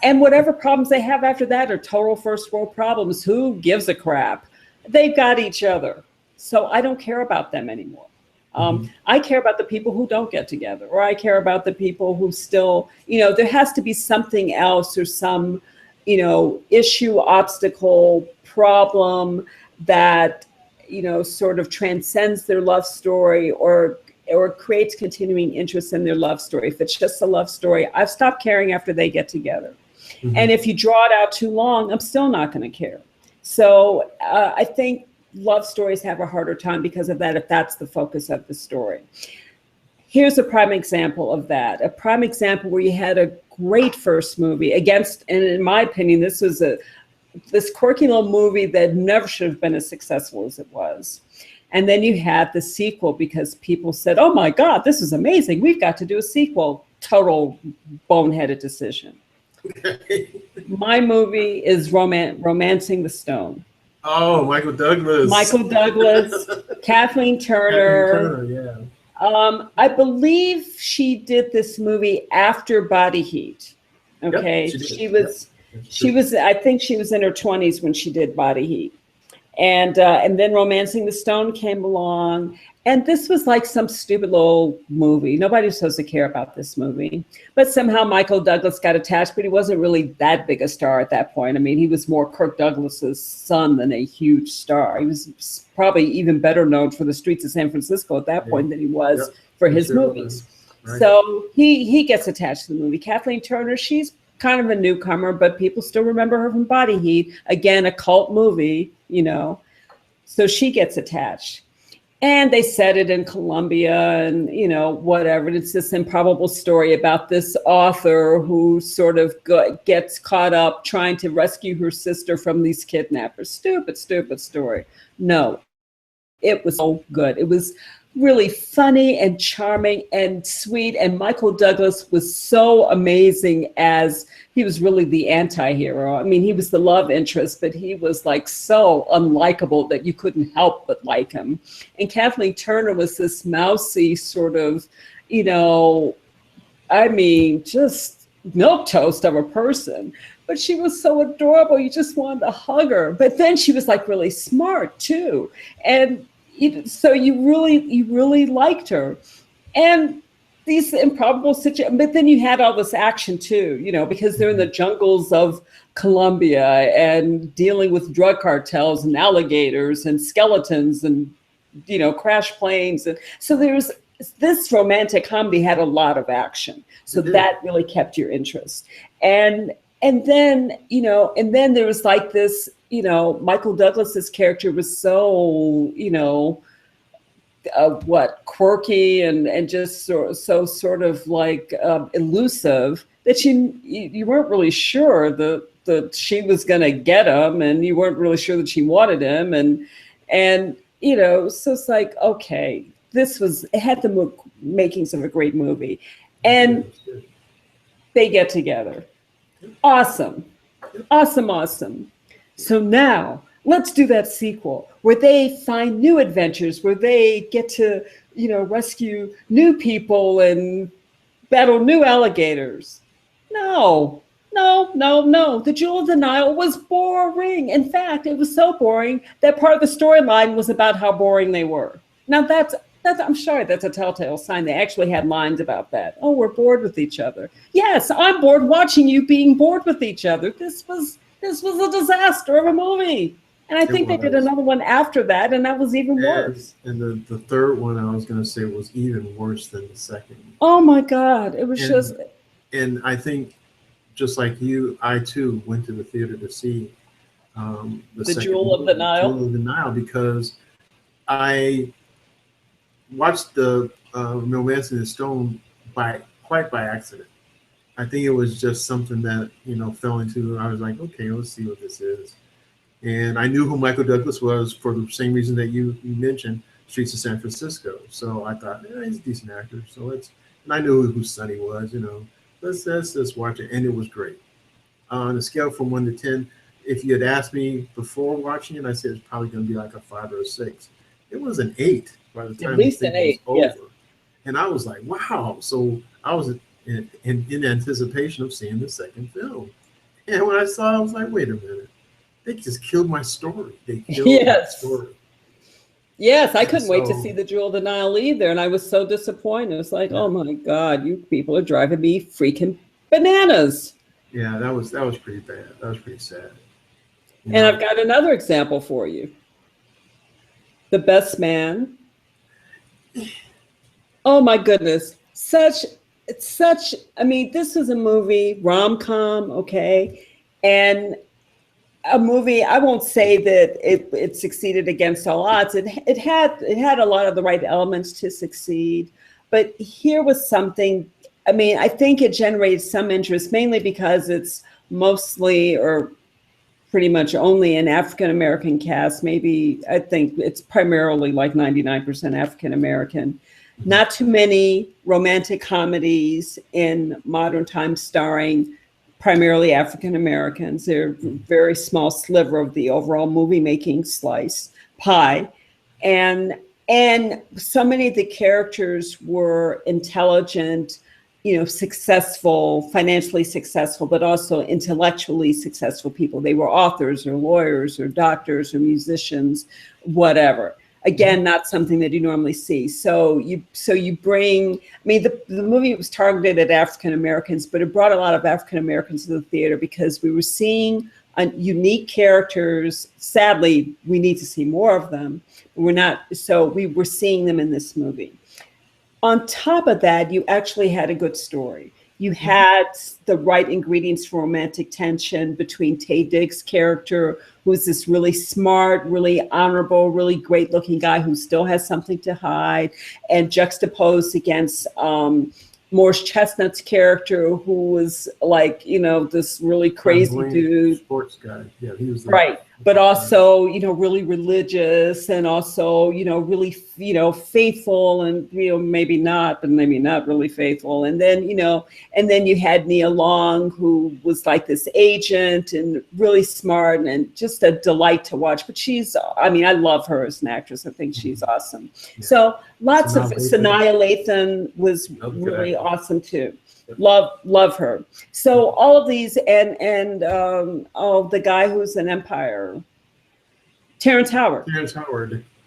And whatever problems they have after that are total first world problems. Who gives a crap? They've got each other. So I don't care about them anymore. I care about the people who don't get together, or I care about the people who still, there has to be something else, or some, issue, obstacle, problem that, sort of transcends their love story, or creates continuing interest in their love story. If it's just a love story, I've stopped caring after they get together. And if you draw it out too long, I'm still not going to care. So I think love stories have a harder time because of that, if that's the focus of the story. Here's a prime example of that. A prime example where you had a great first movie against, and in my opinion, this was this quirky little movie that never should have been as successful as it was. And then you had the sequel because people said, oh my God, this is amazing. We've got to do a sequel. Total boneheaded decision. My movie is Romancing the Stone. Oh, Michael Douglas. Michael Douglas, Kathleen Turner. Kathleen Turner, yeah. I believe she did this movie after Body Heat. Okay, yep, she was. I think she was in her 20s when she did Body Heat, and then Romancing the Stone came along, and this was like some stupid little movie. Nobody was supposed to care about this movie, but somehow Michael Douglas got attached. But he wasn't really that big a star at that point. I mean, he was more Kirk Douglas's son than a huge star. He was probably even better known for the streets of San Francisco at that point than he was for his movies. Right. So he gets attached to the movie. Kathleen Turner, she's kind of a newcomer, but people still remember her from Body Heat. Again, a cult movie, you know. So she gets attached. And they set it in Colombia and, you know, whatever. It's this improbable story about this author who sort of gets caught up trying to rescue her sister from these kidnappers. Stupid, stupid story. No, it was so good. It was really funny and charming and sweet. And Michael Douglas was so amazing as he was really the anti-hero. I mean, he was the love interest, but he was like so unlikable that you couldn't help but like him. And Kathleen Turner was this mousy sort of, you know, I mean, just milquetoast of a person. But she was so adorable. You just wanted to hug her. But then she was like really smart too. And so you really liked her. And these improbable situations, but then you had all this action too, you know, because they're in the jungles of Colombia and dealing with drug cartels and alligators and skeletons and, you know, crash planes. And so there's this romantic comedy had a lot of action. So that really kept your interest. And then, you know, and then there was like this, you know, Michael Douglas's character was so, you know, quirky and just so sort of like elusive that you weren't really sure that she was going to get him, and you weren't really sure that she wanted him, and you know, so it's like, okay, it had the makings of a great movie, and they get together. Awesome. So now let's do that sequel where they find new adventures, where they get to, you know, rescue new people and battle new alligators. No. The Jewel of the Nile was boring. In fact, it was so boring that part of the storyline was about how boring they were. Now that's I'm sorry, that's a telltale sign. They actually had lines about that. Oh, we're bored with each other. Yes, I'm bored watching you being bored with each other. This was a disaster of a movie. And I think they did another one after that, and that was even worse. And the third one I was going to say was even worse than the second. Oh my God, it was just. And I think, just like you, I too went to the theater to see the Jewel of the Nile. Jewel of the Nile, because I watched the Romancing the Stone quite by accident. I think it was just something that, you know, fell into. I was like, okay, let's see what this is. And I knew who Michael Douglas was for the same reason that you mentioned, Streets of San Francisco. So I thought, he's a decent actor. And I knew who Sonny was, you know. Let's watch it. And it was great. On a scale from 1 to 10, if you had asked me before watching it, I said it's probably going to be like a 5 or a 6. It was an 8 by the time at least an 8 was over. And I was like, wow. So I was in anticipation of seeing the second film. And when I saw it, I was like, wait a minute. They just killed my story. They killed my story. Yes, I couldn't wait to see the Jewel of the Nile either. And I was so disappointed. It was like, oh my God, you people are driving me freaking bananas. Yeah, that was pretty bad. That was pretty sad. And I've got another example for you. The Best Man. Oh my goodness. Such it's such, I mean, this was a movie, rom-com, okay, and a movie, I won't say that it succeeded against all odds. It had a lot of the right elements to succeed, but here was something. I mean, I think it generated some interest, mainly because it's mostly or pretty much only an African American cast. Maybe I think it's primarily like 99% African American. Not too many romantic comedies in modern times starring primarily African Americans. They're a very small sliver of the overall movie making slice pie. And so many of the characters were intelligent, successful, financially successful, but also intellectually successful people. They were authors or lawyers or doctors or musicians, whatever. Again, not something that you normally see. So you bring, I mean, the movie was targeted at African Americans, but it brought a lot of African Americans to the theater because we were seeing unique characters. Sadly, we need to see more of them. So we were seeing them in this movie. On top of that, you actually had a good story. You had the right ingredients for romantic tension between Taye Diggs' character, who's this really smart, really honorable, really great looking guy who still has something to hide, and juxtaposed against Morris Chestnut's character, who was like, this really crazy dude. Sports guy. Yeah, he was right. But also, really religious, and also, really, faithful, and, maybe not really faithful. And then, you had Nia Long, who was like this agent and really smart and just a delight to watch. But I love her as an actress. I think she's awesome. Yeah. So lots of Sanaa Lathan was really awesome too. Love her. So all of these and the guy who's in Empire, Terrence Howard.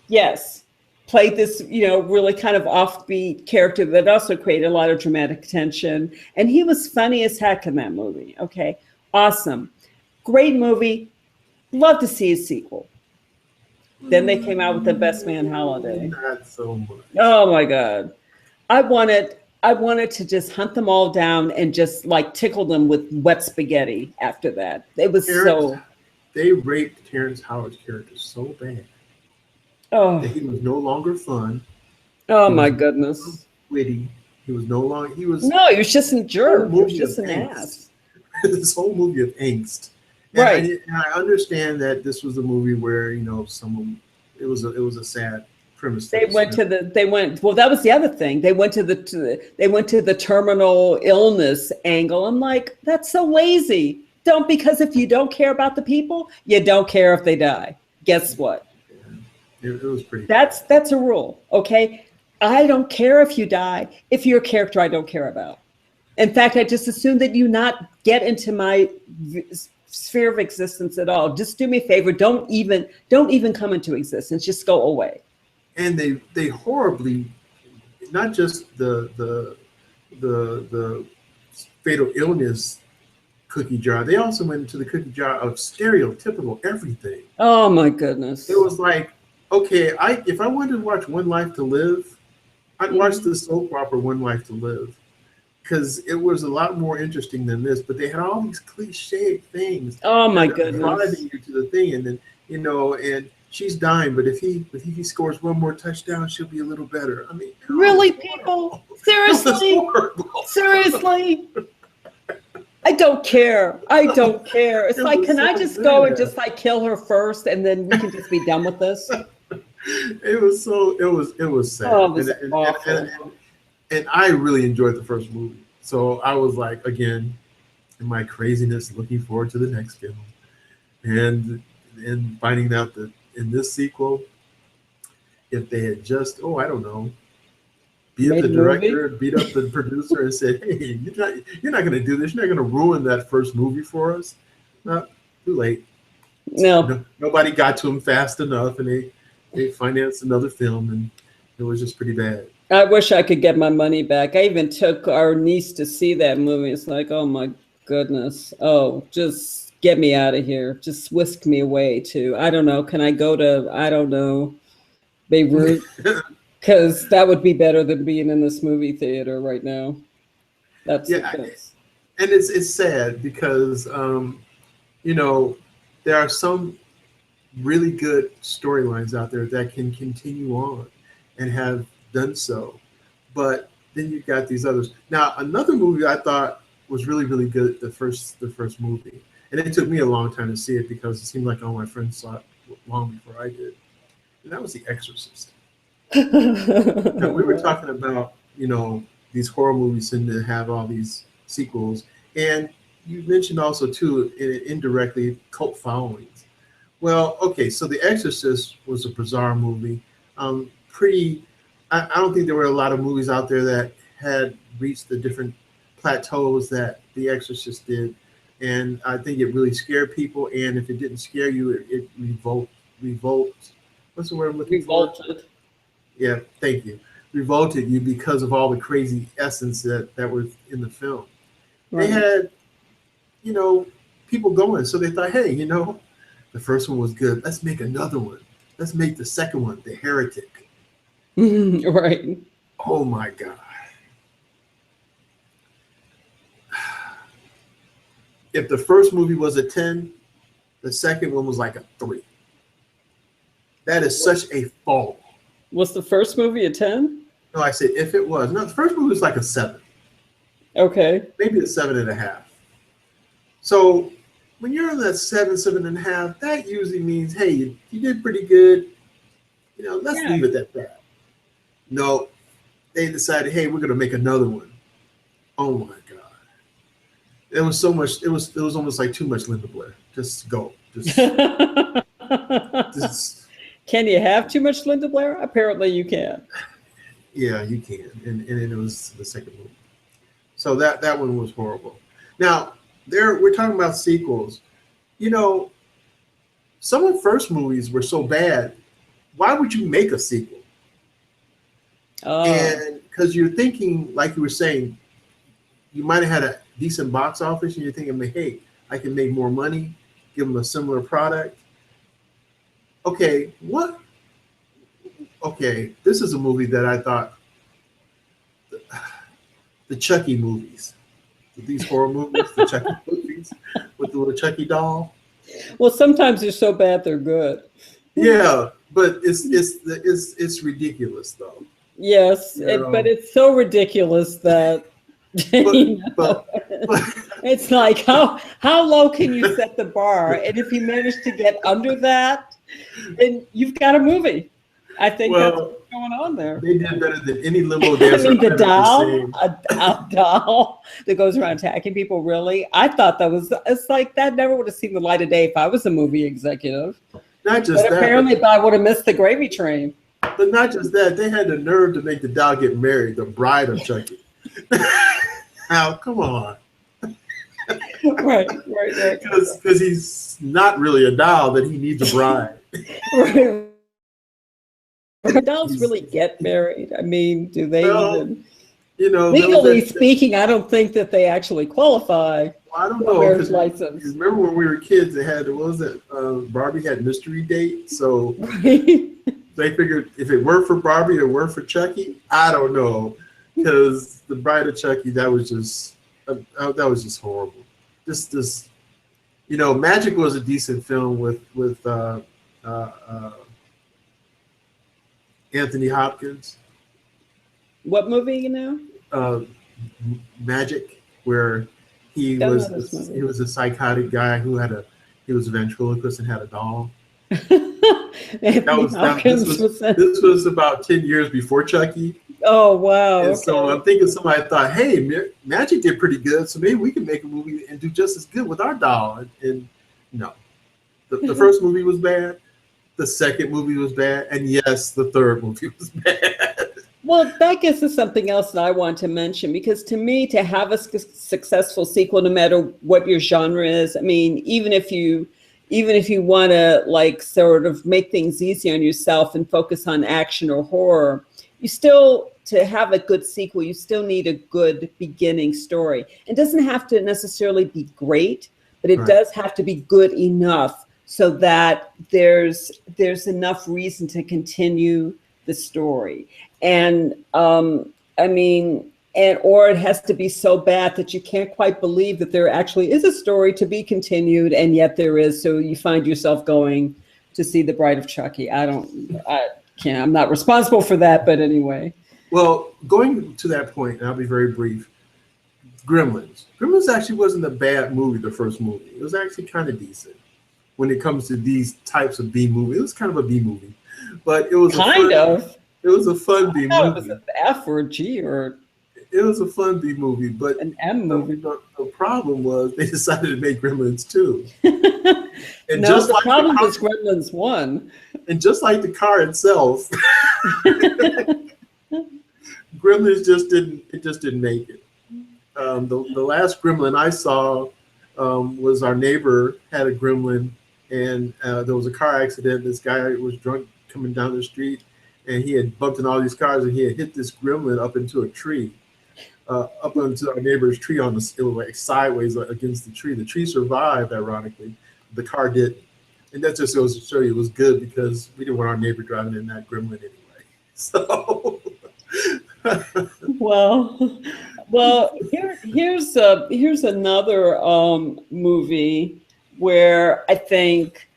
Yes. Played this, really kind of offbeat character that also created a lot of dramatic tension. And he was funny as heck in that movie. Okay. Awesome. Great movie. Love to see a sequel. Then they came out with The Best Man Holiday. Not so much. Oh my God. I wanted to just hunt them all down and just like tickle them with wet spaghetti after that. It was They raped Terrence Howard's character so bad that he was no longer fun. Oh my goodness. Witty. He was no longer. He was just a jerk. He was just an ass. This whole movie of angst. Right. And I understand that this was a movie where it was a sad premise. Well, that was the other thing. They went to the terminal illness angle. I'm like, that's so lazy. Because if you don't care about the people, you don't care if they die. Guess what? Yeah. It was pretty. That's a rule. Okay. I don't care if you die. If you're a character I don't care about. In fact, I just assume that you not get into my sphere of existence at all. Just do me a favor. Don't even come into existence. Just go away. And they horribly, not just the fatal illness cookie jar, they also went into the cookie jar of stereotypical everything. Oh my goodness. It was like, okay, if I wanted to watch One Life to Live, I'd watch the soap opera One Life to Live, because it was a lot more interesting than this. But they had all these cliche things. Oh my goodness. Driving you to the thing, and then and she's dying, but if he scores one more touchdown, she'll be a little better. I mean, really, people? Seriously? Seriously? I don't care. It's like, can I just go and just like kill her first, and then we can just be done with this? It was sad. Oh, it was awful. And I really enjoyed the first movie. So I was like, again, in my craziness, looking forward to the next film. And finding out that in this sequel, if they had just, I don't know, beat up the director, beat up the producer, and said, "Hey, you're not going to do this. You're not going to ruin that first movie for us." Too late. No. Nobody got to him fast enough, and they financed another film, and it was just pretty bad. I wish I could get my money back. I even took our niece to see that movie. It's like, oh my goodness. Oh, just get me out of here. Just whisk me away to, I don't know. Can I go to, I don't know, Beirut? Because that would be better than being in this movie theater right now. That's Yeah, the case. and it's sad because you know, there are some really good storylines out there that can continue on and have done so. But then you've got these others. Now, another movie I thought was really, really good, the first movie. And it took me a long time to see it because it seemed like all my friends saw it long before I did. And that was The Exorcist. Now, we were talking about, these horror movies and to have all these sequels. And you mentioned also, too, indirectly, cult followings. Well, okay, so The Exorcist was a bizarre movie. Pretty, I don't think there were a lot of movies out there that had reached the different plateaus that The Exorcist did. And I think it really scared people. And if it didn't scare you, it revolt. What's the word I'm looking for? Revolted. Yeah, thank you. Revolted you because of all the crazy essence that was in the film. They Right. had, you know, people going. So they thought, hey, the first one was good. Let's make another one. Let's make the second one, The Heretic. Right. Oh my God. If the first movie was a 10, the second one was like a 3. That is such a fall. Was the first movie a 10? No, I said if it was. No, the first movie was like a 7, Okay. maybe a 7.5. So when you're on that 7.5, that usually means, hey, you did pretty good. Let's Yeah. leave it at that. No, they decided, hey, we're going to make another one. Oh my God. It was so much. It was almost like too much Linda Blair. Just go. Just Can you have too much Linda Blair? Apparently you can. yeah, you can. And it was the second movie. So that one was horrible. Now, we're talking about sequels. Some of the first movies were so bad. Why would you make a sequel? And because you're thinking, like you were saying, you might have had a decent box office, and you're thinking, hey, I can make more money, give them a similar product. Okay, what? Okay, this is a movie that I thought, the Chucky movies, these horror movies, the Chucky movies with the little Chucky doll. Well, sometimes they're so bad they're good. Yeah, but it's ridiculous though. Yes, but it's so ridiculous that but it's like how low can you set the bar? And if you manage to get under that, then you've got a movie. I think that's what's going on there. They did better than any limo dancer. I mean, the doll, a doll that goes around attacking people. Really, I thought it's like that never would have seen the light of day if I was a movie executive. Not just but that, apparently, I would have missed the gravy train. But not just that, they had the nerve to make the doll get married, the bride of Chucky. Now, come on. Right. Because he's not really a doll, that he needs a bride. Right. Dolls really get married? I mean, do they even? Legally speaking, I don't think that they actually qualify. Well, I don't know. Marriage license. Remember when we were kids, they had, what was it? Barbie had Mystery Date. So they figured if it worked for Barbie, it worked for Chucky. I don't know, because the Bride of Chucky, that was just horrible. This, Magic was a decent film with Anthony Hopkins. What movie Magic, where he was a psychotic guy who he was a ventriloquist and had a doll. This was about 10 years before Chucky. Oh wow! And so I'm thinking somebody thought, hey, Magic did pretty good, so maybe we can make a movie and do just as good with our doll. And no, the first movie was bad. The second movie was bad, and yes, the third movie was bad. Well, that gets to something else that I want to mention, because to me, to have a successful sequel, no matter what your genre is, I mean, even if you want to like sort of make things easy on yourself and focus on action or horror, you still, to have a good sequel, you still need a good beginning story. It doesn't have to necessarily be great, but it does have to be good enough so that there's enough reason to continue the story. And I mean, and or it has to be so bad that you can't quite believe that there actually is a story to be continued, and yet there is. So you find yourself going to see The Bride of Chucky. I can't. I'm not responsible for that, but anyway. Well, going to that point, and I'll be very brief. Gremlins. Gremlins actually wasn't a bad movie. The first movie, it was actually kind of decent. When it comes to these types of B movie, it was kind of a B movie, but it was It was a fun B movie. It was an F or a G or. It was a fun B movie, but an M movie. The problem was they decided to make Gremlins 2. And no, the problem was Gremlins 1. And just like the car itself, Gremlins just didn't make it. The last Gremlin I saw was our neighbor had a Gremlin, and there was a car accident. This guy was drunk coming down the street, and he had bumped into all these cars, and he had hit this Gremlin up into a tree. Up onto our neighbor's tree it was like sideways against the tree. The tree survived, ironically. The car didn't. And that just goes to show you it was good because we didn't want our neighbor driving in that Gremlin anyway. So well, here's another movie where I think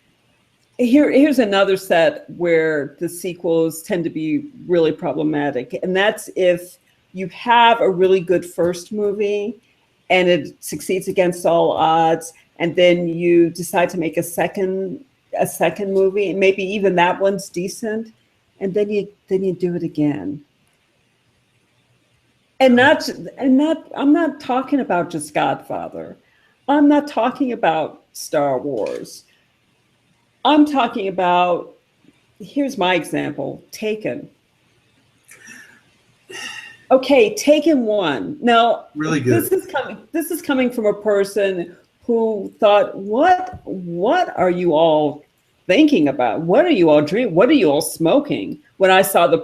here's another set where the sequels tend to be really problematic, and that's if you have a really good first movie and it succeeds against all odds, and then you decide to make a second movie, and maybe even that one's decent, and then you do it again. And I'm not talking about just Godfather. I'm not talking about Star Wars. I'm talking about, here's my example, Taken. Okay, Taken 1. Now, really good. This is coming from a person who thought, what are you all thinking about? What are you all dreaming? What are you all smoking? When I saw the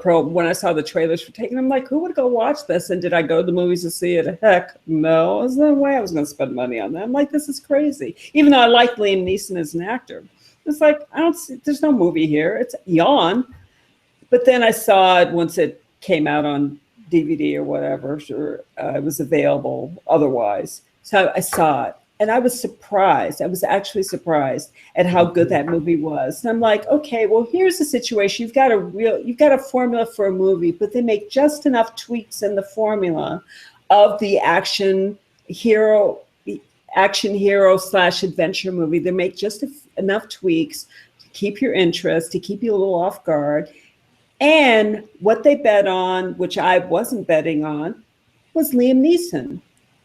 trailers for Taken, I'm like, who would go watch this? And did I go to the movies to see it? Heck, no. There's no way I was going to spend money on that. I'm like, this is crazy. Even though I like Liam Neeson as an actor, it's like there's no movie here. It's yawn. But then I saw it once it came out on DVD or whatever, sure, it was available otherwise. So I saw it, and I was surprised. I was actually surprised at how good that movie was. And I'm like, okay, well, here's the situation. You've got a formula for a movie, but they make just enough tweaks in the formula of the action hero / adventure movie. They make just enough tweaks to keep your interest, to keep you a little off guard. And what they bet on, which I wasn't betting on, was Liam Neeson.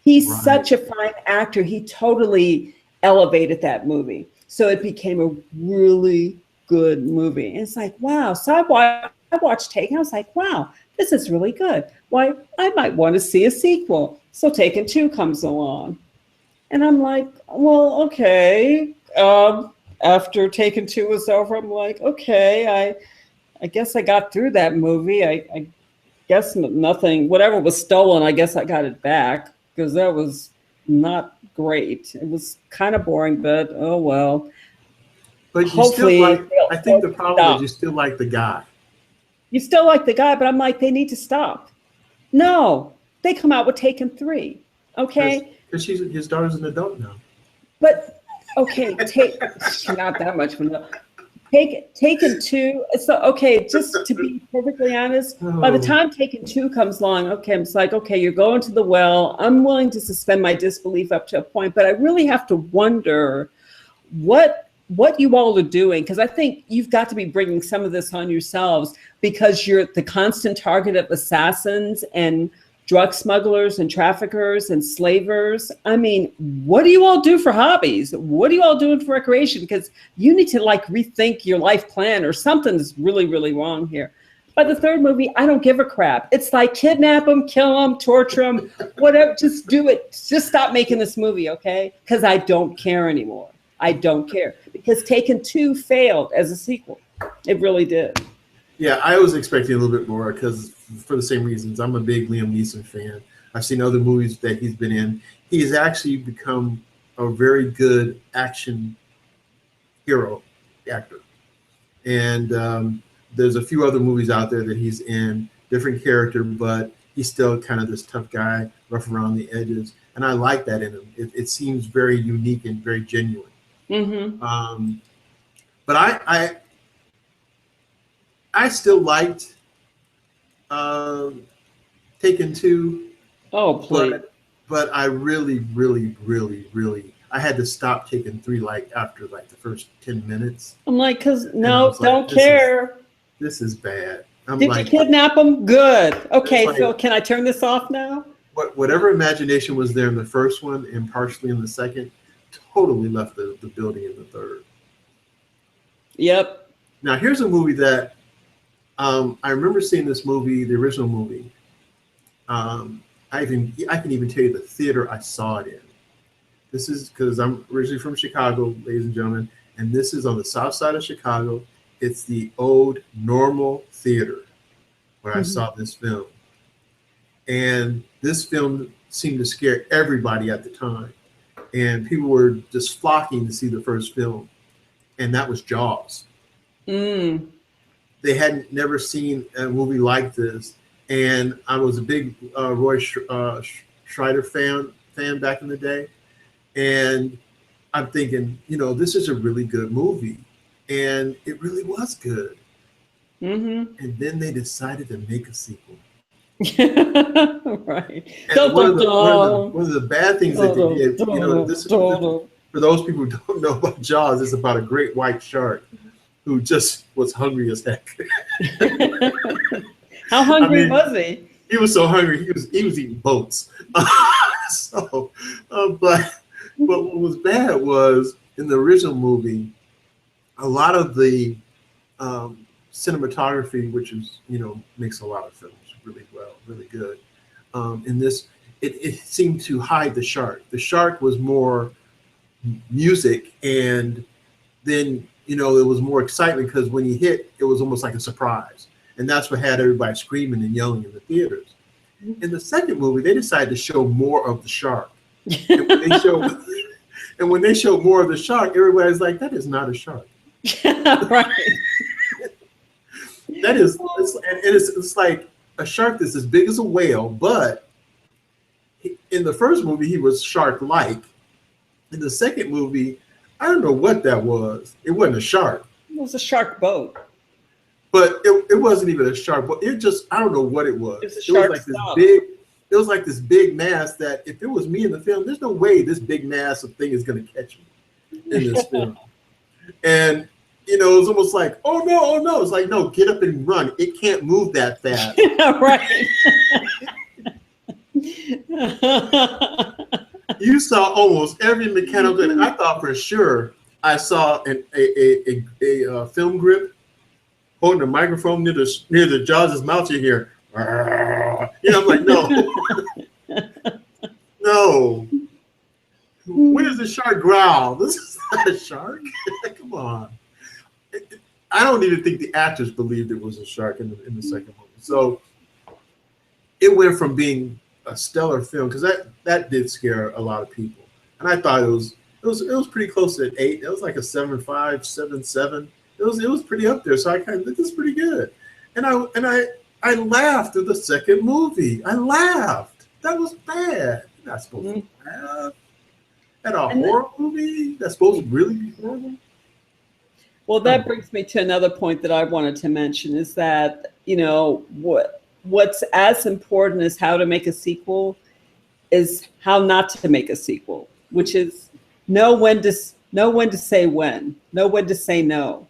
He's such a fine actor. He totally elevated that movie. So it became a really good movie. And it's like, wow. So I watched Taken. I was like, wow, this is really good. Why, I might want to see a sequel. So Taken 2 comes along. And I'm like, well, okay. After Taken 2 was over, I'm like, okay, I guess I got through that movie. I guess nothing, whatever was stolen, I guess I got it back, because that was not great. It was kind of boring, but oh well. But hopefully, I think the problem is you still like the guy. You still like the guy, but I'm like, they need to stop. No, they come out with Taken 3, okay? Because his daughter's an adult now. But, okay, not that much of an Taken 2, so okay, just to be perfectly honest, by the time Taken 2 comes along, okay, I'm just like, okay, you're going to the well. I'm willing to suspend my disbelief up to a point, but I really have to wonder what you all are doing, because I think you've got to be bringing some of this on yourselves, because you're the constant target of assassins and drug smugglers and traffickers and slavers. I mean, what do you all do for hobbies? What are you all doing for recreation? Because you need to like rethink your life plan, or something's really, really wrong here. By the third movie, I don't give a crap. It's like kidnap them, kill them, torture them, whatever. Just do it. Just stop making this movie, okay? Because I don't care anymore. I don't care. Because Taken 2 failed as a sequel. It really did. Yeah, I was expecting a little bit more, because for the same reasons. I'm a big Liam Neeson fan. I've seen other movies that he's been in. He's actually become a very good action hero actor. And there's a few other movies out there that he's in, different character, but he's still kind of this tough guy, rough around the edges, and I like that in him. It seems very unique and very genuine. But I still liked Taken Two. Oh, please. But I really, I had to stop Taken Three like after like the first 10 minutes. I'm like, because no, don't care. This is bad. Did you kidnap him? Good. Okay, like, so can I turn this off now? Whatever imagination was there in the first one and partially in the second, totally left the building in the third. Yep. Now here's a movie that I remember seeing this movie, the original movie. I can even tell you the theater I saw it in. This is because I'm originally from Chicago, ladies and gentlemen, and this is on the south side of Chicago. It's the old Normal Theater where I saw this film. And this film seemed to scare everybody at the time. And people were just flocking to see the first film. And that was Jaws. They hadn't never seen a movie like this. And I was a big Roy Scheider fan back in the day. And I'm thinking, this is a really good movie. And it really was good. And then they decided to make a sequel. Right. And one of the bad things that they did, this is, for those people who don't know about Jaws, it's about a great white shark who just was hungry as heck. How hungry was he? He was so hungry, he was eating boats. But what was bad was in the original movie, a lot of the cinematography, which is makes a lot of films really well, really good. In this, it seemed to hide the shark. The shark was more music, and then it was more excitement because when he hit, it was almost like a surprise, and that's what had everybody screaming and yelling in the theaters. In the second movie, they decided to show more of the shark, and when they showed more of the shark, everybody's like, "That is not a shark." Right. That is, it's like a shark that's as big as a whale, but in the first movie he was shark-like. In the second movie, I don't know what that was. It wasn't a shark. It was a shark boat. But it wasn't even a shark boat. It just, I don't know what it was. It was like this big mass that if it was me in the film, there's no way this big mass of thing is going to catch me in this film. And it was almost like, oh no. It's like, no, get up and run. It can't move that fast. Right. You saw almost every mechanical thing. I thought for sure I saw a film grip holding a microphone near the Jaws' mouth. You hear, I'm like, no. No. When does the shark growl? This is not a shark. Come on. I don't even think the actors believed it was a shark in the second movie. So it went from being a stellar film, because that did scare a lot of people, and I thought it was pretty close to an 8. It was like a 7.5, 7.7. It was pretty up there. So I kind of think this is pretty good, and I laughed at the second movie. I laughed. That was bad. You're not supposed to laugh at a horror movie that's supposed to really be horrible. Well, that brings me to another point that I wanted to mention, is that what's as important as how to make a sequel is how not to make a sequel, which is know when to say when, know when to say no.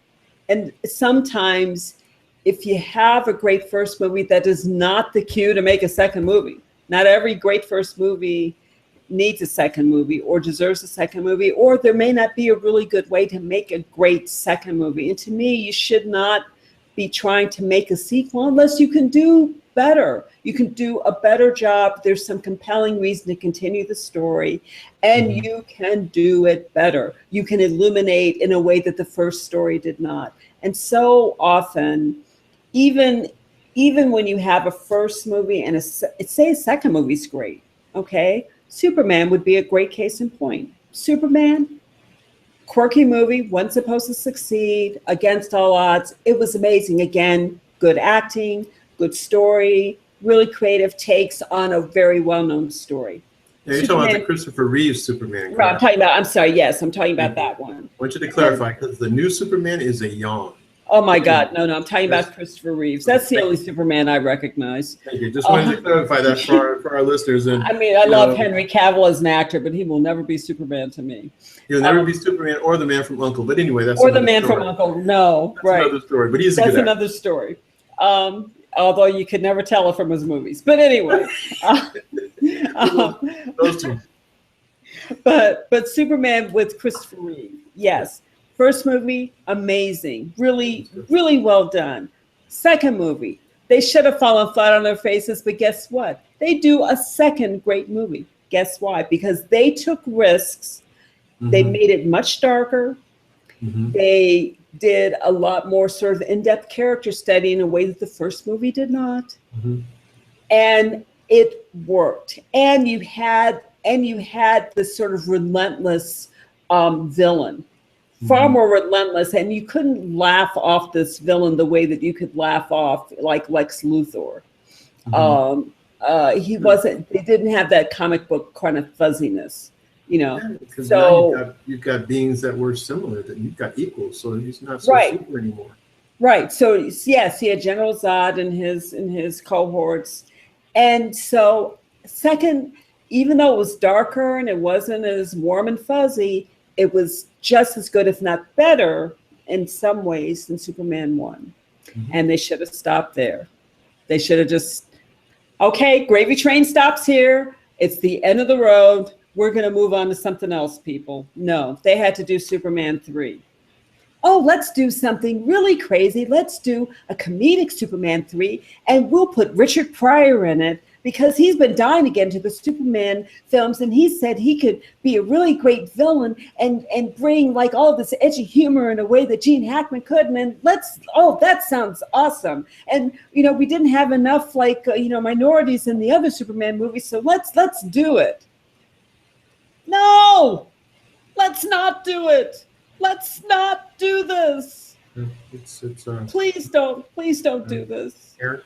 And sometimes if you have a great first movie, that is not the cue to make a second movie. Not every great first movie needs a second movie or deserves a second movie, or there may not be a really good way to make a great second movie. And to me, you should not be trying to make a sequel unless you can do better. You can do a better job. There's some compelling reason to continue the story, and you can do it better. You can illuminate in a way that the first story did not. And so often, even when you have a first movie and say a second movie's great, okay? Superman would be a great case in point. Superman, quirky movie, wasn't supposed to succeed, against all odds. It was amazing. Again, good acting, good story, really creative takes on a very well-known story. Yeah, you're talking about the Christopher Reeve Superman. Right, I'm talking about, I'm sorry, yes, I'm talking about that one. I want you to clarify, because the new Superman is a yawn. Oh my God, no, I'm talking about Christopher Reeves. That's the only Superman I recognize. Thank you. Just wanted to clarify that for our listeners. And I mean, I love Henry Cavill as an actor, but he will never be Superman to me. He'll never be Superman or the Man from U.N.C.L.E. But anyway, that's or the Man from U.N.C.L.E. No, that's right? Another story. But he's that's another story. Although you could never tell it from his movies. But anyway, those two. But Superman with Christopher Reeve, yes. First movie, amazing, really, really well done. Second movie, they should have fallen flat on their faces, but guess what? They do a second great movie. Guess why? Because they took risks. They made it much darker. They did a lot more sort of in-depth character study in a way that the first movie did not. And it worked. And you had this sort of relentless villain. Far more relentless, and you couldn't laugh off this villain the way that you could laugh off like Lex Luthor. He wasn't. They didn't have that comic book kind of fuzziness, you know. Because now you've got beings that were similar, that you've got equals, so he's not so super anymore. Right. So yes, he had General Zod in his cohorts, and so second, even though it was darker and it wasn't as warm and fuzzy, it was just as good, if not better, in some ways than Superman 1. And they should have stopped there. They should have just, okay, gravy train stops here. It's the end of the road. We're going to move on to something else, people. No, they had to do Superman 3. Oh, let's do something really crazy. Let's do a comedic Superman 3, and we'll put Richard Pryor in it, because he's been dying to get into the Superman films, and he said he could be a really great villain and bring like all of this edgy humor in a way that Gene Hackman couldn't. And that sounds awesome. And you know, we didn't have enough minorities in the other Superman movies, so let's do it. No, let's not do it. Let's not do this. Please don't do this. Karen?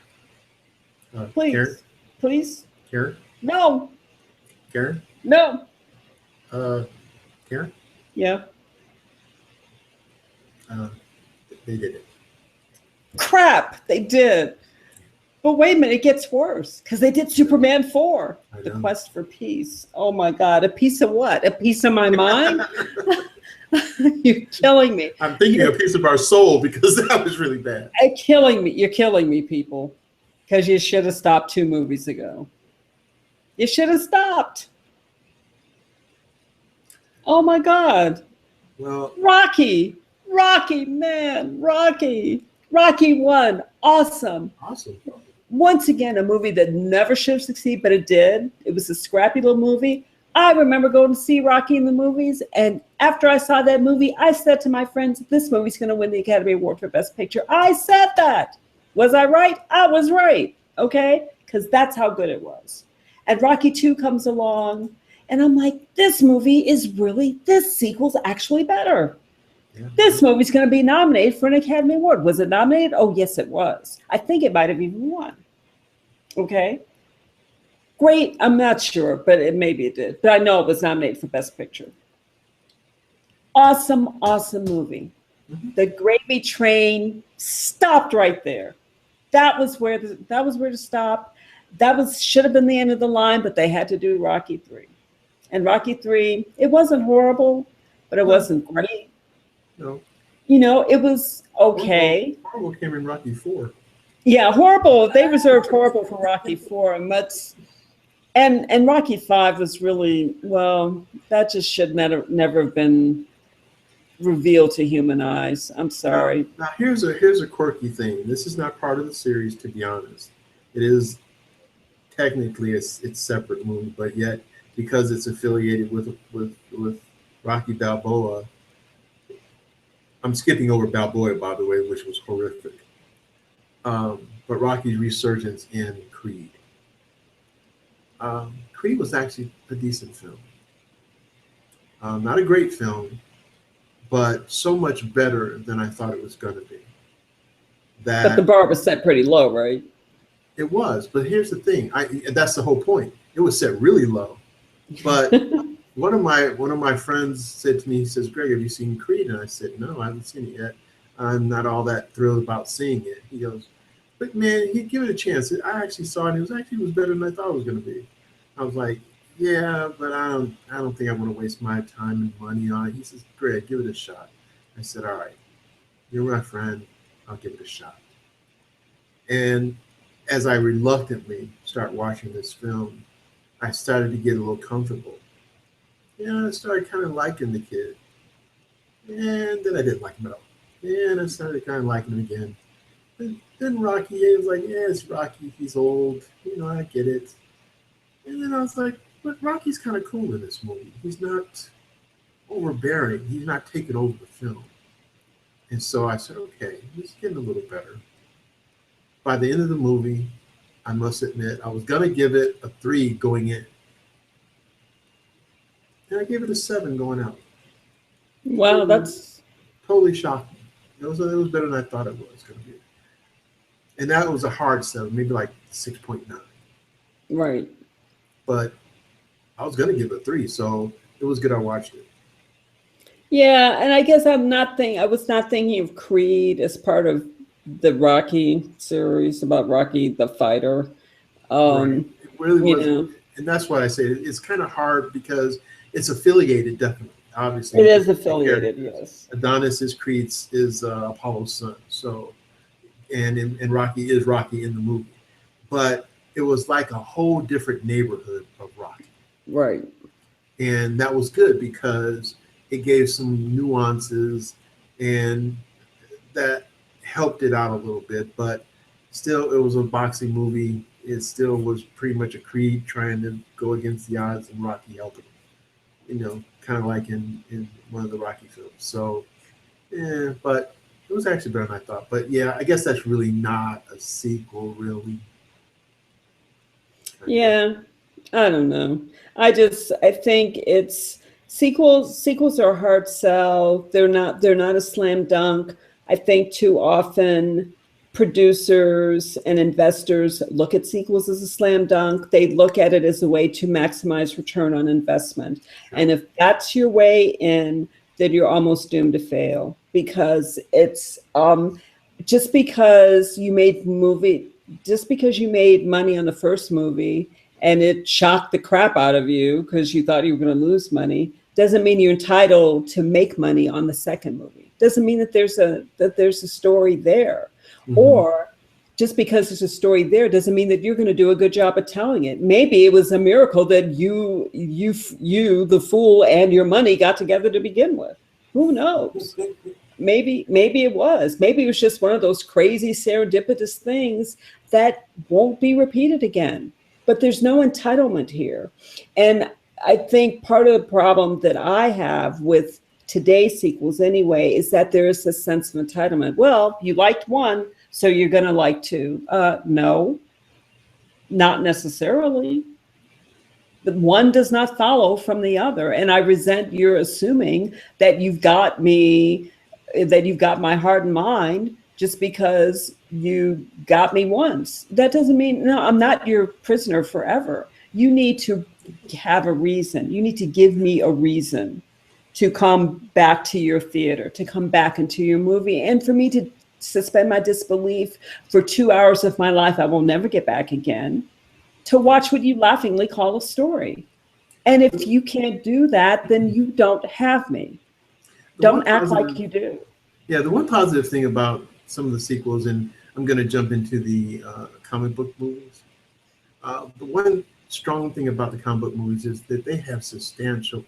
Please. Karen? Please? Karen? No. Karen? No. Karen? Yeah. They did it. Crap, they did. But wait a minute, it gets worse, because they did Superman 4, The Quest for Peace. Oh my God, a piece of what? A piece of my mind? You're killing me. I'm thinking a piece of our soul, because that was really bad. You're killing me, people. Because you should have stopped 2 movies ago. You should have stopped. Oh my God. Well, Rocky, man, Rocky 1, awesome. Once again, a movie that never should have succeeded, but it did. It was a scrappy little movie. I remember going to see Rocky in the movies, and after I saw that movie, I said to my friends, this movie's going to win the Academy Award for Best Picture. I said that. Was I right? I was right, okay? Because that's how good it was. And Rocky 2 comes along, and I'm like, this sequel's actually better. Yeah. This movie's going to be nominated for an Academy Award. Was it nominated? Oh, yes, it was. I think it might have even won. Okay? Great, I'm not sure, but maybe it did. But I know it was nominated for Best Picture. Awesome movie. The gravy train stopped right there. That was where to stop. Should have been the end of the line, but they had to do Rocky 3. And Rocky 3, it wasn't horrible, but it wasn't great. No. You know, it was okay. Horrible came in Rocky 4. Yeah, horrible. They reserved horrible for Rocky 4, and Rocky 5 was really, well, that just should never have been revealed to human eyes. I'm sorry. Now here's a quirky thing. This is not part of the series, to be honest. It is technically it's separate movie, but yet because it's affiliated with Rocky Balboa, I'm skipping over Balboa, by the way, which was horrific. But Rocky's resurgence in Creed. Creed was actually a decent film. Not a great film, but so much better than I thought it was going to be. But the bar was set pretty low, right? It was, but here's the thing. That's the whole point. It was set really low. But one of my friends said to me, he says, "Greg, have you seen Creed?" And I said, "No, I haven't seen it yet. I'm not all that thrilled about seeing it." He goes, "But man, he give it a chance. I actually saw it. It was better than I thought it was going to be." I was like, "Yeah, but I don't think I want to waste my time and money on it." He says, "Greg, give it a shot." I said, "All right, you're my friend. I'll give it a shot." And as I reluctantly start watching this film, I started to get a little comfortable. I started kind of liking the kid. And then I didn't like him at all. And I started kind of liking him again. And then Rocky, I was like, yeah, it's Rocky. He's old. I get it. And then I was like, but Rocky's kind of cool in this movie. He's not overbearing. He's not taking over the film. And so I said, okay, he's getting a little better. By the end of the movie, I must admit, I was going to give it a 3 going in. And I gave it a 7 going out. Wow, that's totally shocking. It was better than I thought it was going to be. And that was a hard 7, maybe like 6.9. right. But I was going to give it a 3, so it was good I watched it. Yeah, and I guess I was not thinking of Creed as part of the Rocky series about Rocky the fighter. Right. It really You was. know, And that's why I say it's kind of hard because it's affiliated, definitely. Obviously, it is affiliated, yes. Adonis is Creed's is Apollo's son. So, and Rocky is Rocky in the movie, but it was like a whole different neighborhood of Rocky, Right. and that was good because it gave some nuances, and that helped it out a little bit. But still, it was a boxing movie. It still was pretty much a Creed trying to go against the odds, and Rocky helping him. Kind of like in one of the Rocky films. So, yeah, but it was actually better than I thought. But yeah, I guess that's really not a sequel, really. Yeah, I don't know. I think it's sequels are a hard sell. They're not a slam dunk. I think too often producers and investors look at sequels as a slam dunk. They look at it as a way to maximize return on investment. Sure. And if that's your way in, then you're almost doomed to fail because it's just because you made movie just because you made money on the first movie and it shocked the crap out of you because you thought you were going to lose money doesn't mean you're entitled to make money on the second movie. Doesn't mean that there's a story there. Mm-hmm. Or just because there's a story there doesn't mean that you're going to do a good job of telling it. Maybe it was a miracle that you the fool and your money got together to begin with. Who knows? Maybe it was. Maybe it was just one of those crazy serendipitous things that won't be repeated again. But there's no entitlement here. And I think part of the problem that I have with today's sequels anyway is that there is a sense of entitlement. Well, you liked one, so you're going to like two. No, not necessarily. The one does not follow from the other. And I resent your assuming that you've got my heart and mind just because you got me once. That doesn't mean, no, I'm not your prisoner forever. You need to have a reason. You need to give me a reason to come back to your theater, to come back into your movie, and for me to suspend my disbelief for 2 hours of my life I will never get back again, to watch what you laughingly call a story. And if you can't do that, then you don't have me. Don't act like you do. Yeah, the one positive thing about some of the sequels, and I'm going to jump into the comic book movies. The one strong thing about the comic book movies is that they have substantial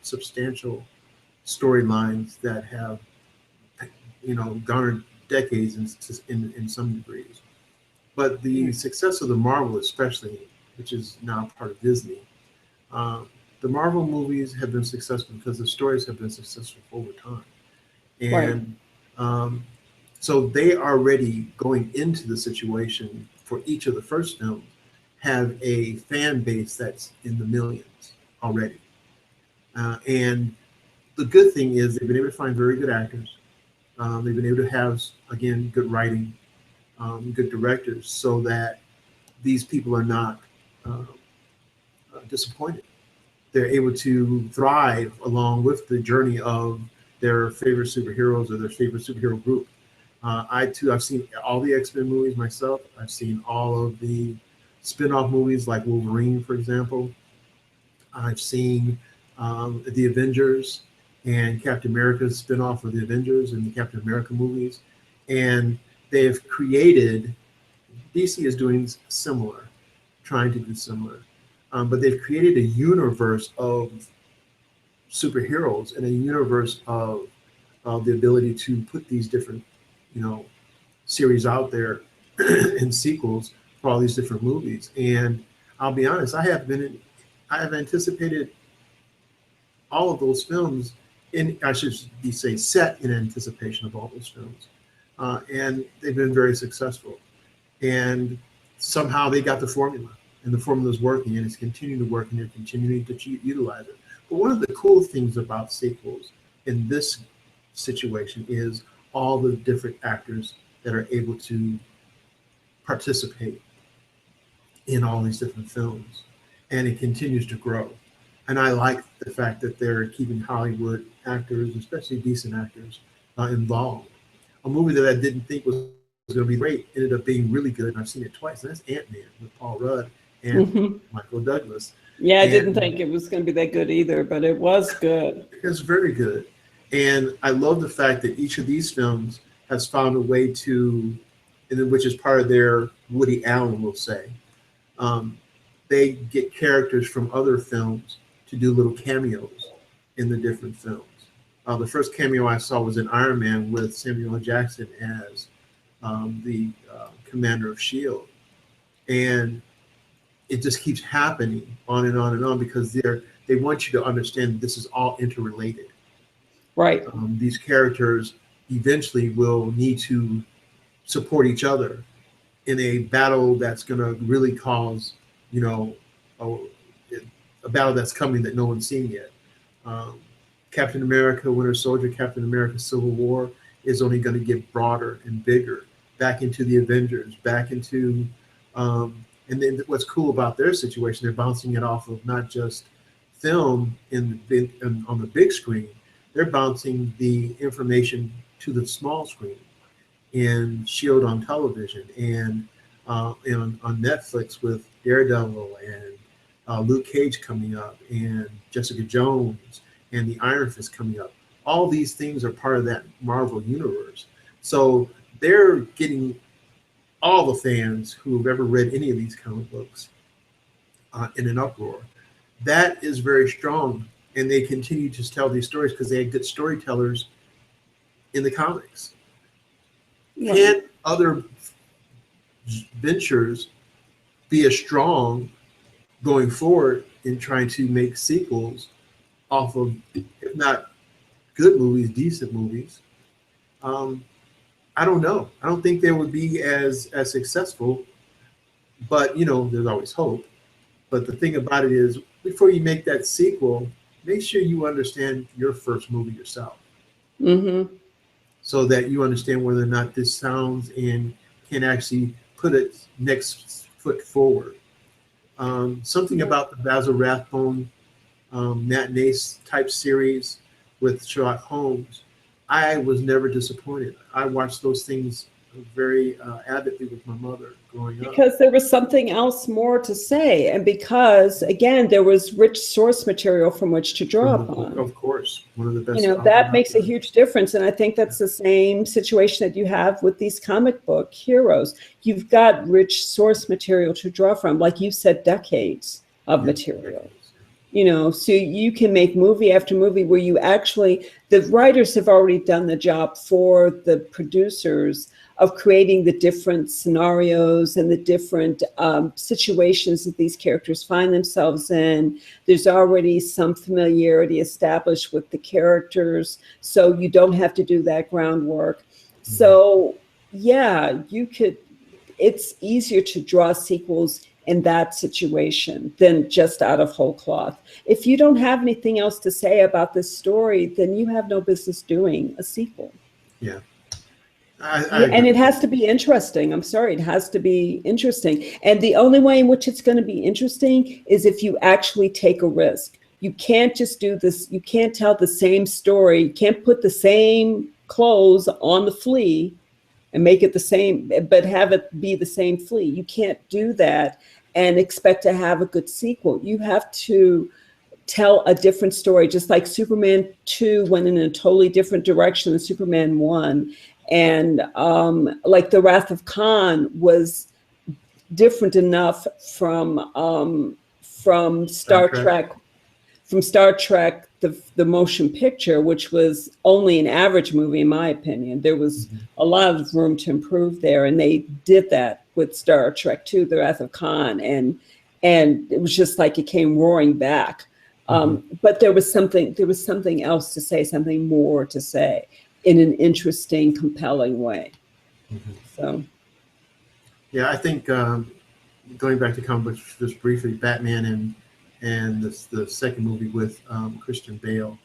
storylines that have, garnered decades in some degrees. But the success of the Marvel, especially, which is now part of Disney, the Marvel movies have been successful because the stories have been successful over time. And so they already going into the situation for each of the first films have a fan base that's in the millions already. And the good thing is they've been able to find very good actors. They've been able to have, again, good writing, good directors, so that these people are not disappointed. They're able to thrive along with the journey of their favorite superheroes or their favorite superhero group. I've seen all the X-Men movies myself. I've seen all of the spin-off movies like Wolverine, for example. I've seen the Avengers and Captain America's spin-off of the Avengers and the Captain America movies. And they've created, DC is doing similar, trying to do similar. But they've created a universe of superheroes and a universe of the ability to put these different, series out there and sequels for all these different movies. And I'll be honest, I have anticipated all of those films I should say set in anticipation of all those films. And they've been very successful. And somehow they got the formula, and the formula is working, and it's continuing to work, and they're continuing to utilize it. But one of the cool things about sequels in this situation is all the different actors that are able to participate in all these different films, and it continues to grow. And I like the fact that they're keeping Hollywood actors, especially decent actors, involved. A movie that I didn't think was going to be great ended up being really good, and I've seen it twice, and that's Ant-Man with Paul Rudd and Michael Douglas. Yeah, I didn't think it was going to be that good either, but it was good. It's very good. And I love the fact that each of these films has found a way to, and which is part of their Woody Allen, we'll say. They get characters from other films to do little cameos in the different films. The first cameo I saw was in Iron Man with Samuel L. Jackson as the commander of S.H.I.E.L.D. And it just keeps happening on and on and on because they want you to understand that this is all interrelated. Right. These characters eventually will need to support each other in a battle that's going to really cause, a battle that's coming that no one's seen yet. Captain America, Winter Soldier, Captain America, Civil War is only going to get broader and bigger, back into the Avengers, back into, and then what's cool about their situation, they're bouncing it off of not just film on the big screen, they're bouncing the information to the small screen in S.H.I.E.L.D. on television and on Netflix with Daredevil and Luke Cage coming up and Jessica Jones and the Iron Fist coming up. All these things are part of that Marvel universe. So they're getting all the fans who have ever read any of these comic books in an uproar. That is very strong. And they continue to tell these stories because they have good storytellers in the comics. Yeah. Can other ventures be as strong going forward in trying to make sequels off of, if not good movies, decent movies? I don't know. I don't think they would be as successful, but there's always hope. But the thing about it is, before you make that sequel, make sure you understand your first movie yourself. Mm-hmm. So that you understand whether or not this sounds and can actually put its next foot forward. Something about the Basil Rathbone matinee type series with Sherlock Holmes, I was never disappointed. I watched those things very avidly with my mother growing up. Because there was something else more to say, and because, again, there was rich source material from which to draw upon. Of course, one of the best. That makes a huge difference, and I think that's the same situation that you have with these comic book heroes. You've got rich source material to draw from, like you said, decades of material. So you can make movie after movie where the writers have already done the job for the producers of creating the different scenarios and the different situations that these characters find themselves in. There's already some familiarity established with the characters, so you don't have to do that groundwork. Mm-hmm. So yeah, it's easier to draw sequels in that situation than just out of whole cloth. If you don't have anything else to say about this story, then you have no business doing a sequel. Yeah. I Yeah, and agree. it has to be interesting. I'm sorry, it has to be interesting. And the only way in which it's going to be interesting is if you actually take a risk. You can't just do this, you can't tell the same story, you can't put the same clothes on the flea and make it the same, but have it be the same flea. You can't do that and expect to have a good sequel. You have to tell a different story, just like Superman 2 went in a totally different direction than Superman 1. And like The Wrath of Khan was different enough from Star Star Trek. Trek, the motion picture, which was only an average movie, in my opinion. There was Mhm. a lot of room to improve there, and they did that with Star Trek 2, The Wrath of Khan, and it was just like it came roaring back. Mhm. But there was something else to say, something more to say in an interesting, compelling way. Mhm. So, Yeah, I think going back to comic books just briefly, Batman and the second movie with Christian Bale,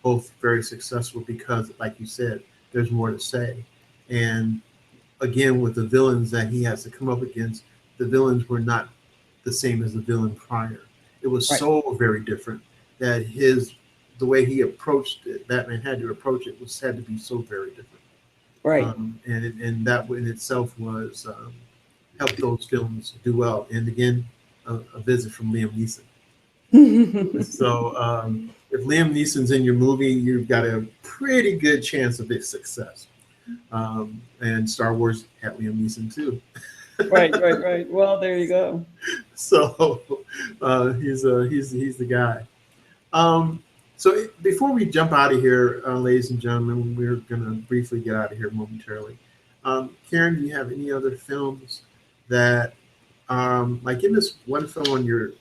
both very successful because, like you said, there's more to say. And again, with the villains that he has to come up against, the villains were not the same as the villain prior. It was right, so very different that the way he approached it, Batman had to approach it, was had to be so very different. right. And that in itself was helped those films do well. And again, a visit from Liam Neeson. So if Liam Neeson's in your movie, you've got a pretty good chance of its success. And Star Wars had Liam Neeson too. Right, right, right. Well, there you go. So he's the guy. Um, so before we jump out of here, ladies and gentlemen, we're going to briefly get out of here momentarily. Karen, do you have any other films that, like, give us one film on your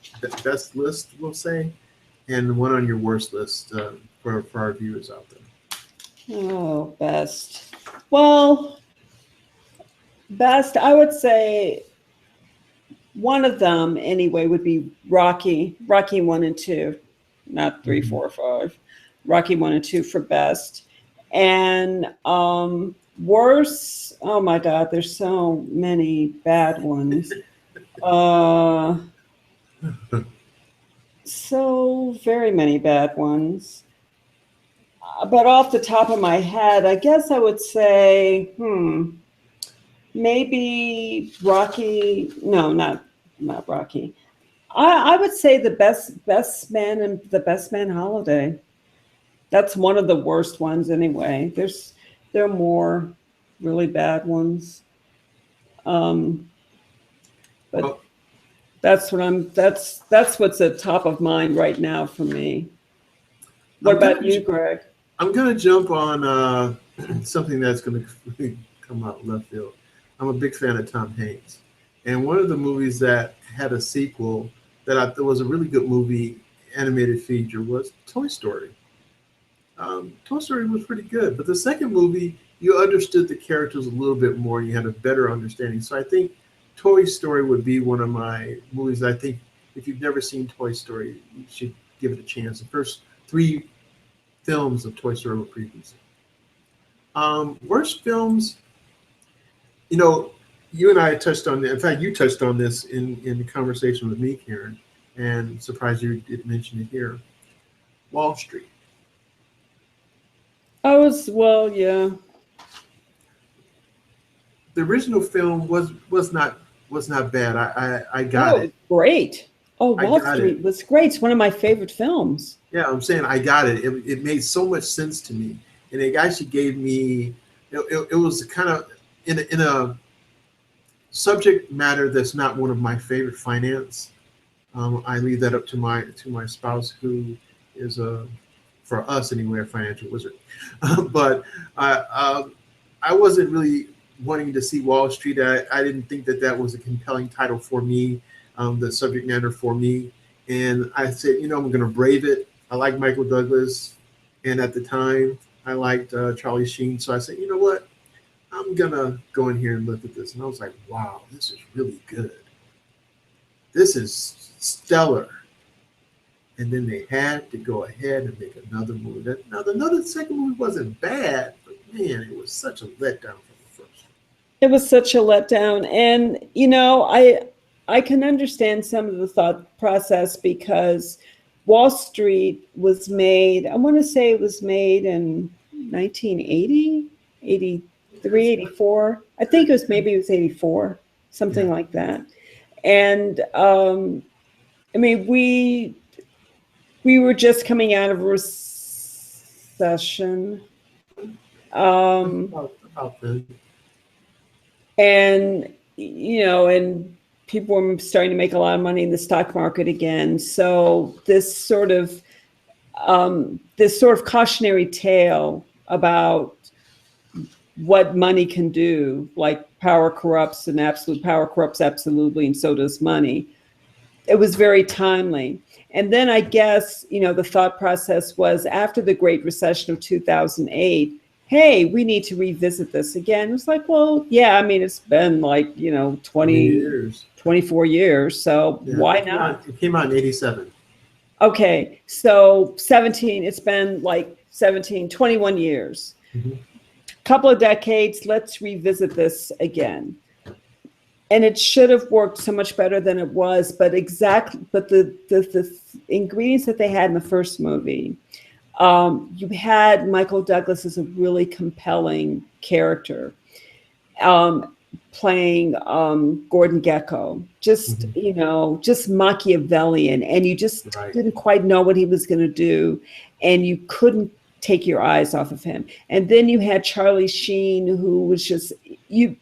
best list, we'll say, and one on your worst list for our viewers out there? Oh, best. Well, best, I would say one of them anyway would be Rocky 1 and 2, not 3, Mhm. 4, 5. Rocky 1 and 2 for best. And worse, oh my God, there's so many bad ones. Uh, so very many bad ones. But off the top of my head, I guess I would say, maybe Rocky. No, not Rocky. I would say the best man and the best man holiday. That's one of the worst ones anyway. There are more really bad ones. Um, but Well, that's what's at top of mind right now for me. What I'm about gonna you, Greg? I'm gonna jump on something that's gonna come out left field. I'm a big fan of Tom Hanks, and one of the movies that had a sequel that I thought was a really good movie, animated feature, was Toy Story. Toy Story was pretty good, but the second movie, you understood the characters a little bit more. You had a better understanding. So I think Toy Story would be one of my movies. I think if you've never seen Toy Story, you should give it a chance. The first three films of Toy Story were pretty decent. Worst films, you know, you and I touched on. In fact, you touched on this in the conversation with me, Karen, and surprised you didn't mention it here. Wall Street. Well, yeah. The original film was not bad. I got Oh, it it. was great. Oh, I Wall got it. Street was great. It's one of my favorite films. Yeah, I'm saying I got it. It made so much sense to me, and it actually gave me. It was kind of in a subject matter that's not one of my favorite, finance. I leave that up to my spouse, who is for us anyway, a financial wizard. But I wasn't really wanting to see Wall Street. I didn't think that that was a compelling title for me, the subject matter for me. And I said, I'm going to brave it. I like Michael Douglas, and at the time, I liked Charlie Sheen. So I said, you know what? I'm gonna go in here and look at this. And I was like, wow, this is really good. This is stellar. And then they had to go ahead and make another movie. Now, the second movie wasn't bad, but man, it was such a letdown from the first. It was such a letdown. And, you know, I can understand some of the thought process because Wall Street was made, I want to say it was made in 1980, 83, 84. I think it was 84, something like that. And I mean, we were just coming out of a recession. About the, and, you know, and people were starting to make a lot of money in the stock market again. So this sort of cautionary tale about what money can do, like power corrupts and absolute power corrupts absolutely, and so does money. It was very timely. And then I guess, you know, the thought process was after the Great Recession of 2008, hey, we need to revisit this again. It was like, well, yeah, I mean, it's been like, you know, 24 years. So why not? It came out in 87. Okay. So 17, it's been like 21 years. Mm-hmm. Couple of decades, let's revisit this again. And it should have worked so much better than it was, but the ingredients that they had in the first movie, you had Michael Douglas as a really compelling character, playing Gordon Gekko, just, you know, just Machiavellian, and you just didn't quite know what he was going to do, and you couldn't take your eyes off of him. And then you had Charlie Sheen, who was just, you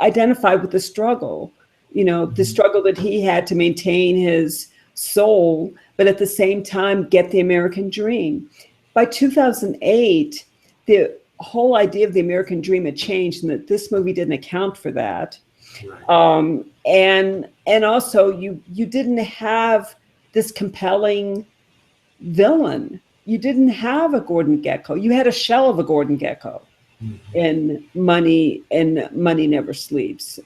identified with the struggle, you know, the struggle that he had to maintain his soul, but at the same time get the American dream. By 2008, the whole idea of the American dream had changed, and that this movie didn't account for that. And also you didn't have this compelling villain. You didn't have a Gordon Gekko. You had a shell of a Gordon Gekko. And Money Never Sleeps.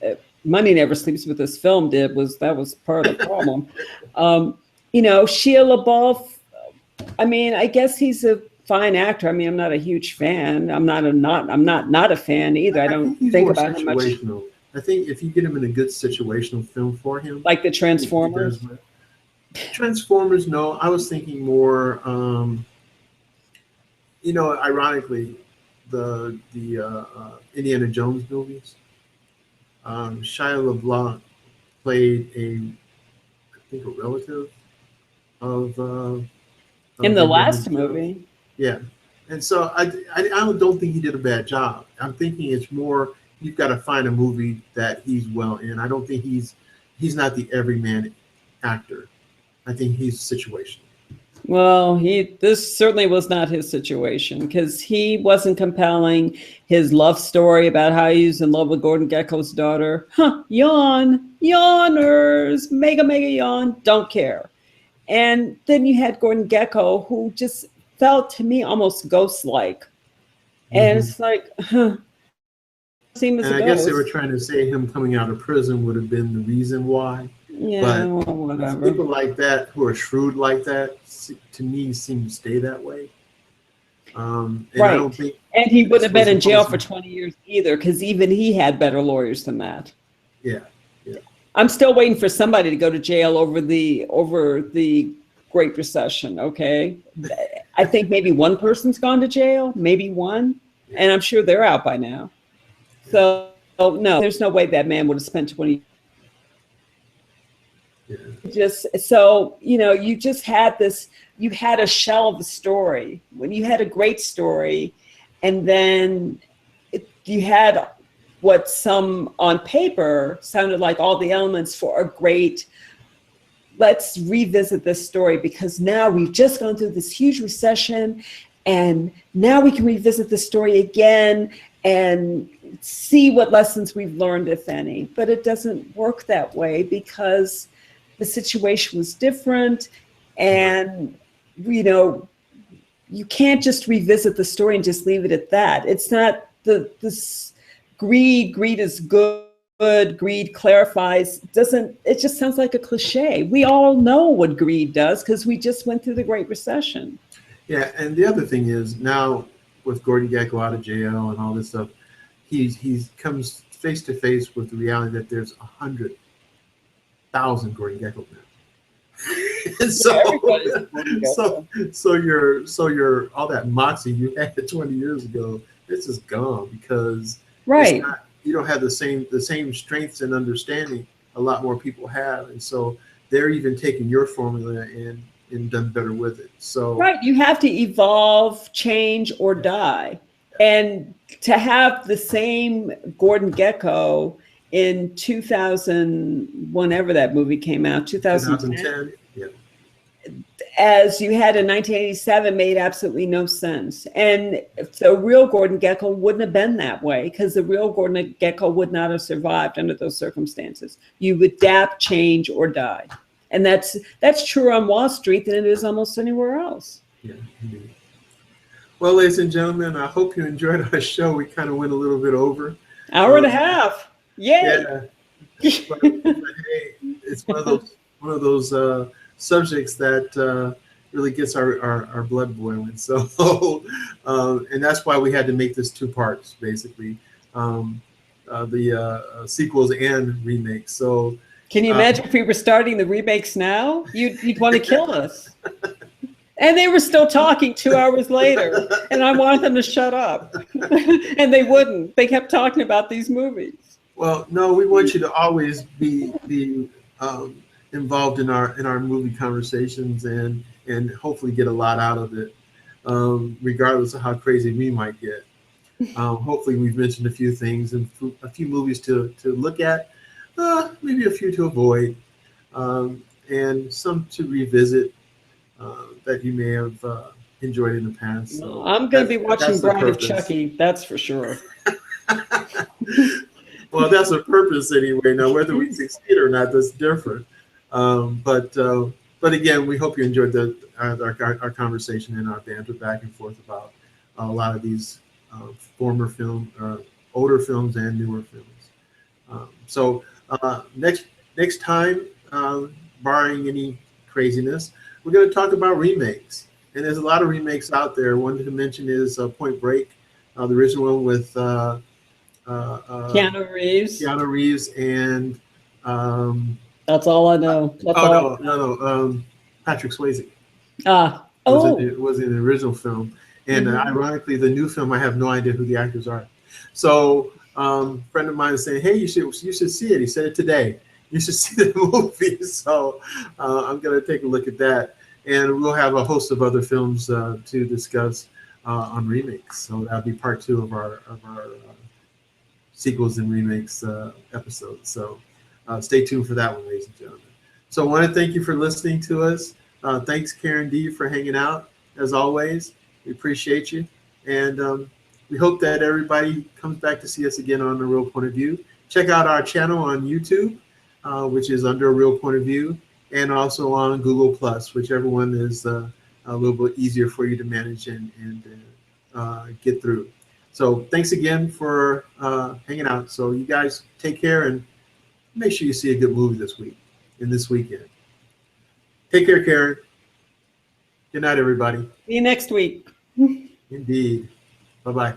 Money Never Sleeps, what this film did was part of the problem. You know, Shia LaBeouf, I mean, I guess he's a fine actor. I mean, I'm not a huge fan. I'm not a fan either. I don't think about him much. I think if you get him in a good situational film for him, like the Transformers. Transformers, no. I was thinking more, you know, ironically, the Indiana Jones movies. Shia LaBeouf played a relative of in the last movie. Yeah, and so I don't think he did a bad job. I'm thinking it's more you've got to find a movie that he's well in. I don't think he's not the everyman actor. I think he's situational. Well, this certainly was not his situation, because he wasn't compelling. His love story about how he's in love with Gordon Gekko's daughter. Yawn, yawners, mega yawn, don't care. And then you had Gordon Gekko, who just felt to me almost ghost-like. And it's like, seem as a ghost. I guess they were trying to say him coming out of prison would have been the reason why. Yeah, but whatever. People like that who are shrewd like that, to me, seem to stay that way. And I don't think, and he wouldn't have been in jail for 20 years either, because even he had better lawyers than that. Yeah. I'm still waiting for somebody to go to jail over the Great Recession. Okay, I think maybe one person's gone to jail, maybe one, and I'm sure they're out by now. So no, there's no way that man would have spent 20. Just so you know, you just had this. You had a shell of a story when you had a great story, and then you had what some on paper sounded like all the elements for a great. Let's revisit this story, because now we've just gone through this huge recession, and now we can revisit the story again and see what lessons we've learned, if any. But it doesn't work that way, because the situation was different, and you know, you can't just revisit the story and just leave it at that. It's not this greed is good, greed clarifies, it just sounds like a cliche. We all know what greed does, because we just went through the Great Recession. Yeah, and the other thing is, now with Gordon Gekko out of jail and all this stuff, he comes face to face with the reality that there's 100,000 Gordon Gekko now. And so, Everybody's a Gordon Gekko. so your all that moxie you had 20 years ago, it's just gone because Right. you don't have the same strengths and understanding a lot more people have, and so they're even taking your formula and done better with it. So Right, you have to evolve, change, or die. And to have the same Gordon Gekko in 2000, whenever that movie came out, 2010, yeah. as you had in 1987 made absolutely no sense. And the real Gordon Gekko wouldn't have been that way because the real Gordon Gekko would not have survived under those circumstances. You adapt, change, or die. And that's truer on Wall Street than it is almost anywhere else. Yeah, indeed. Well, ladies and gentlemen, I hope you enjoyed our show. We kind of went a little bit over. Hour and a half. Yay. Yeah. But, hey, it's one of those subjects that really gets our blood boiling. So, and that's why we had to make this 2 parts, basically, the sequels and remakes. So, can you imagine if we were starting the remakes now? You'd want to kill us. And they were still talking 2 hours later, and I wanted them to shut up. And they wouldn't. They kept talking about these movies. Well, no, we want you to always be involved in our movie conversations and hopefully get a lot out of it, regardless of how crazy we might get. Hopefully, we've mentioned a few things and a few movies to look at, maybe a few to avoid, and some to revisit that you may have enjoyed in the past. So I'm going to be watching Bride of Chucky, that's for sure. Well, that's a purpose anyway. Now, whether we succeed or not, that's different. But again, we hope you enjoyed our conversation and our banter back and forth about a lot of these older films and newer films. So next time, barring any craziness, we're going to talk about remakes. And there's a lot of remakes out there. One to mention is Point Break, the original one with Keanu Reeves. Keanu Reeves and that's all I know. No, Patrick Swayze. Was in the original film, and ironically, the new film I have no idea who the actors are. So, a friend of mine is saying, "Hey, you should see it." He said it today. You should see the movie. So, I'm going to take a look at that, and we'll have a host of other films to discuss on remakes. So that'll be part 2 of our sequels and remakes episode. So stay tuned for that one, ladies and gentlemen. So I want to thank you for listening to us. Thanks, Karen D, for hanging out. As always, we appreciate you. And we hope that everybody comes back to see us again on The Real Point of View. Check out our channel on YouTube, which is under A Real Point of View, and also on Google+, whichever one is a little bit easier for you to manage and get through. So thanks again for hanging out. So you guys take care and make sure you see a good movie this weekend. Take care, Karen. Good night, everybody. See you next week. Indeed. Bye-bye.